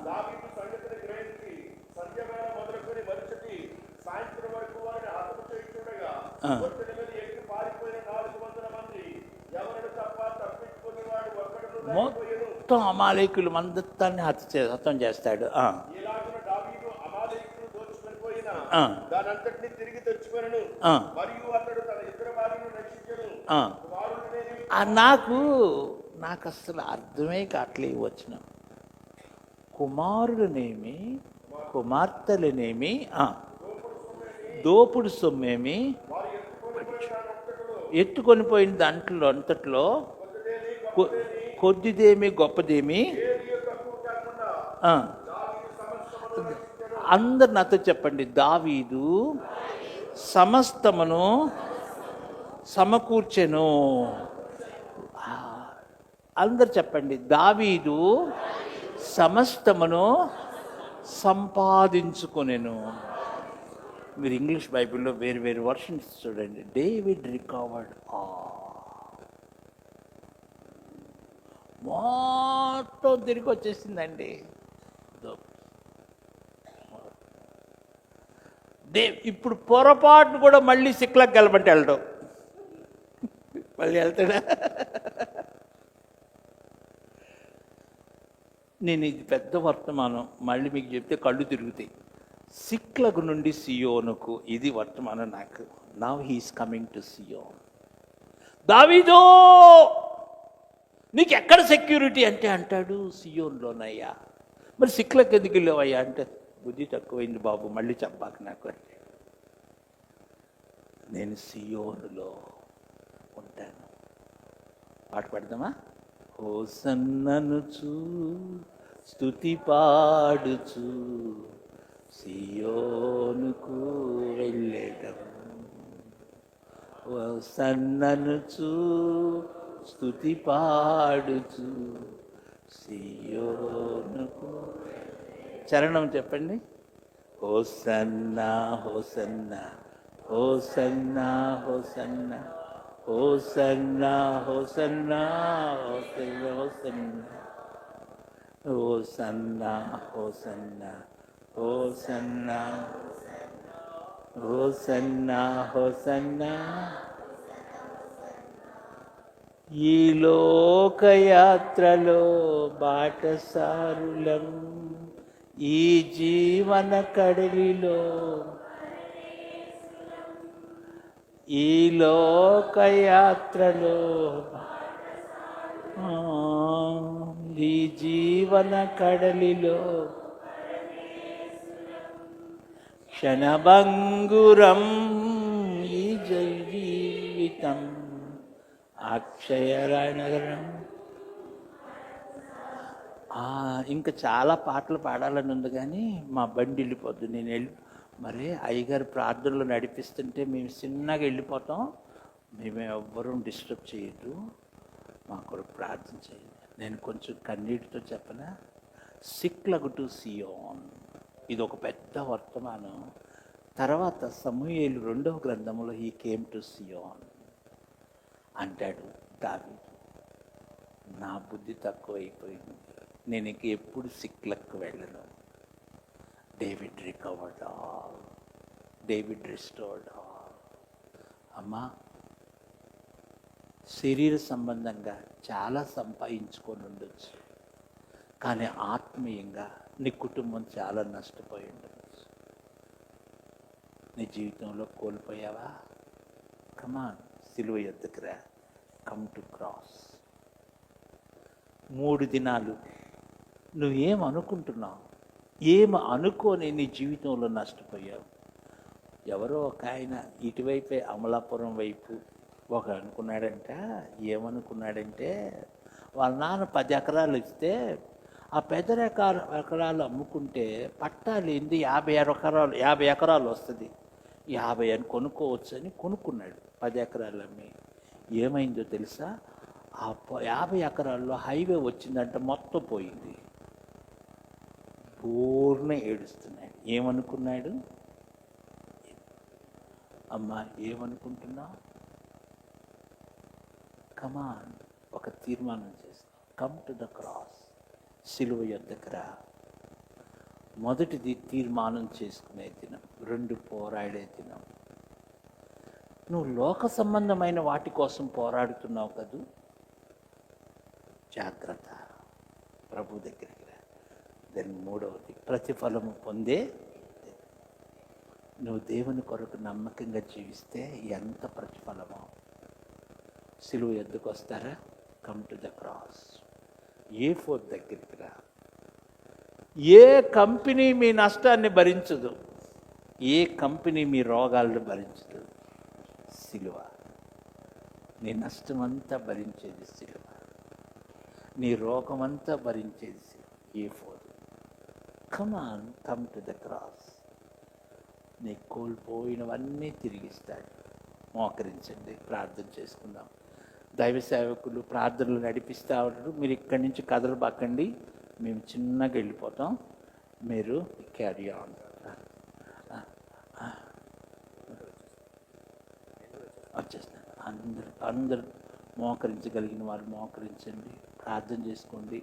దావీదు సంగతిని గ్రహించి సంధ్యవేళ మొదలుకొని మరుసటి సాయంత్రం వరకు వారిని హతము చేయుచుండగా ఒత్తిడి మీద ఎక్కి పారిపోయిన 400 మంది ఎవరిని తప్ప తప్పించుకుని వాడు ఒక్కడును లేకపోయెను. మొత్తం అమాలేకులు మందత్తాన్ని హతం చేస్తాడు. దానంతటిని తిరిగి తెచ్చుకొనెను మరియు అతడు తన ఇద్దరు భార్యలను రక్షించెను. నాకు అసలు అర్థమే కావట్లే వచ్చిన కుమారులనేమి కుమార్తెలనేమి దోపుడు సొమ్మేమి ఎత్తుకొని పోయిన దాంట్లో అంతట్లో కొద్దిదేమి గొప్పదేమి. అందరు నాతో చెప్పండి, దావీదు సమస్తమును సమకూర్చెను. అందరు చెప్పండి, దావీదు సమస్తమును సంపాదించుకొనెను. మీరు ఇంగ్లీష్ బైబిల్లో వేరు వేరు వర్షన్స్ చూడండి. డేవిడ్ రికవర్డ్ మొత్తం తిరిగి వచ్చేసిందండి. ఇప్పుడు పొరపాటును కూడా మళ్ళీ సిక్లకు గెలబట్టి వెళ్ళడం. మళ్ళీ వెళ్తాడా? నేను ఇది పెద్ద వర్తమానం, మళ్ళీ మీకు చెప్తే కళ్ళు తిరుగుతాయి. సిక్లకు నుండి సియోనుకు, ఇది వర్తమానం నాకు. నౌ హీఈస్ కమింగ్ టు సియోన్. దావీదు నీకు ఎక్కడ సెక్యూరిటీ అంటే అంటాడు, సియోన్లోనయ్యా. మరి సిక్లకు ఎందుకు వెళ్ళావయ్యా అంటే, బుద్ధి తక్కువైంది బాబు, మళ్ళీ చెప్పాక నాకు అంటే. నేను సియోనులో ఉంటాను. పాట పాడదామా? హోసన్ననుచు స్తుతి పాడుచు సియోనుకు వెళ్ళేదం. హోసన్ననుచు స్తుతి పాడుచు సియోనుకు. చరణం చెప్పండి. Hosanna hosanna hosanna hosanna hosanna hosanna hosanna hosanna hosanna hosanna hosanna hosanna. ఈ లోకయాత్రలో బాటసారులం, ఈ జీవన కడలిలో, ఈ లోకయాత్రలో ఆ, ఈ జీవన కడలిలో క్షణభంగురం ఈ జీవితం అక్షయనగరం. ఇంకా చాలా పాటలు పాడాలని ఉంది కానీ మా బండి వెళ్ళిపోద్దు. నేను మరి అయ్యగారు ప్రార్థనలు నడిపిస్తుంటే మేము చిన్నగా వెళ్ళిపోతాం. మేము ఎవ్వరూ డిస్టర్బ్ చేయొద్దు, మా కొరకు ప్రార్థన చేయండి. నేను కొంచెం కన్నీటితో చెప్పనా, సిక్లగు టు సియోన్, ఇది ఒక పెద్ద వర్తమానం. తర్వాత సమూయేలు 2వ గ్రంథంలో హీ కేమ్ టు సియోన్ అంటాడు దావీదు. నా బుద్ధి తక్కువైపోయింది, నేను ఇంక ఎప్పుడు సిక్లకు వెళ్ళను. David recovered all, David restored all. అమ్మా, శరీర సంబంధంగా చాలా సంపాదించుకొని ఉండొచ్చు, కానీ ఆత్మీయంగా నీ కుటుంబం చాలా నష్టపోయి ఉండవచ్చు. నీ జీవితంలో కోల్పోయావా? కమాన్, సిలువ యొద్దకు రా, కమ్ టు క్రాస్. 3 దినాలు నువ్వేం అనుకుంటున్నావు, ఏం అనుకోని నీ జీవితంలో నష్టపోయావు. ఎవరో ఒక ఆయన ఇటువైపే అమలాపురం వైపు ఒక అనుకున్నాడంట. ఏమనుకున్నాడంటే, వాళ్ళ నాన్న 10 ఎకరాలు ఇస్తే ఆ 10 ఎకరాలు అమ్ముకుంటే పట్టాలు ఏంది 50 ఎకరాలు వస్తుంది, 50 అని కొనుక్కోవచ్చు అని కొనుక్కున్నాడు. 10 ఎకరాలు అమ్మి ఏమైందో తెలుసా, ఆ 50 ఎకరాల్లో హైవే వచ్చిందంట, మొత్తం పోయింది. పూర్ణ ఏడుస్తున్నాడు. ఏమనుకున్నాడు? అమ్మా, ఏమనుకుంటున్నావు? కమాన్, ఒక తీర్మానం చేస్తా, కమ్ టు ద క్రాస్, సిలువ యొద్దకు రా. మొదటిది తీర్మానం చేసుకునే దినం, 2 పోరాడే దినం. నువ్వు లోక సంబంధమైన వాటి కోసం పోరాడుతున్నావు కదూ, జాగ్రత్త, ప్రభు దగ్గరికి రా. దాని 3వది ప్రతిఫలము పొందే. నువ్వు దేవుని కొరకు నమ్మకంగా జీవిస్తే ఎంత ప్రతిఫలమో. సిలువ ఎద్దుకు వస్తారా? Come to the cross. A4 దగ్గరికి రా. ఏ కంపెనీ మీ నష్టాన్ని భరించదు, ఏ కంపెనీ మీ రోగాలను భరించదు, సిలువ. నీ నష్టమంతా భరించేది సిలువ, నీ రోగమంతా భరించేది సిలువ. A4. Come on, come to the cross. నీ కోల్పోయినవన్నీ తిరిగిస్తాడు. మోకరించండి, ప్రార్థన చేసుకుందాం. దైవ సేవకులు ప్రార్థనలు నడిపిస్తూ ఉంటారు. మీరు ఇక్కడి నుంచి కదలబాకండి, మేము చిన్నగా వెళ్ళిపోతాం, మీరు క్యారీ ఆన్. వచ్చేస్తాను. అందరూ మోకరించగలిగిన వారు మోకరించండి, ప్రార్థన చేసుకోండి.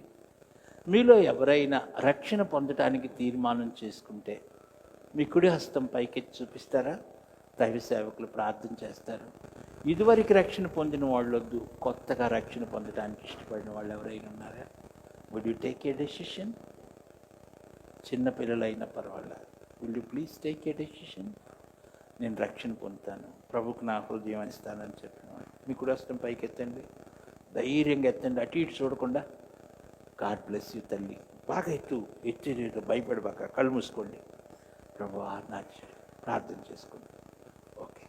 మీలో ఎవరైనా రక్షణ పొందటానికి తీర్మానం చేసుకుంటే మీ కుడి హస్తం పైకెత్తి చూపిస్తారా? దైవ సేవకులు ప్రార్థన చేస్తారు. ఇదివరకు రక్షణ పొందిన వాళ్ళొద్దు, కొత్తగా రక్షణ పొందడానికి ఇష్టపడిన వాళ్ళు ఎవరైనా ఉన్నారా? Would you take a decision? చిన్నపిల్లలైనా పర్వాలేదు, will you please take a decision? నేను రక్షణ పొందుతాను, ప్రభుకు నా హృదయం ఇస్తానని చెప్పిన వాళ్ళు మీ కుడి హస్తం పైకి ఎత్తండి, ధైర్యంగా ఎత్తండి, అటు ఇటు చూడకుండా. గాడ్ బ్లెస్ యూ తల్లి. బాగా ఎత్తేదో భయపడబాక, కళ్ళు మూసుకోండి. ప్రభు నా ప్రార్థన చేసుకోండి. ఓకే,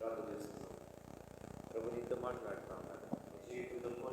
ప్రార్థన చేసుకుందాం. ప్రభు నీతో మాట్లాడుతున్నాను, జీవితంలో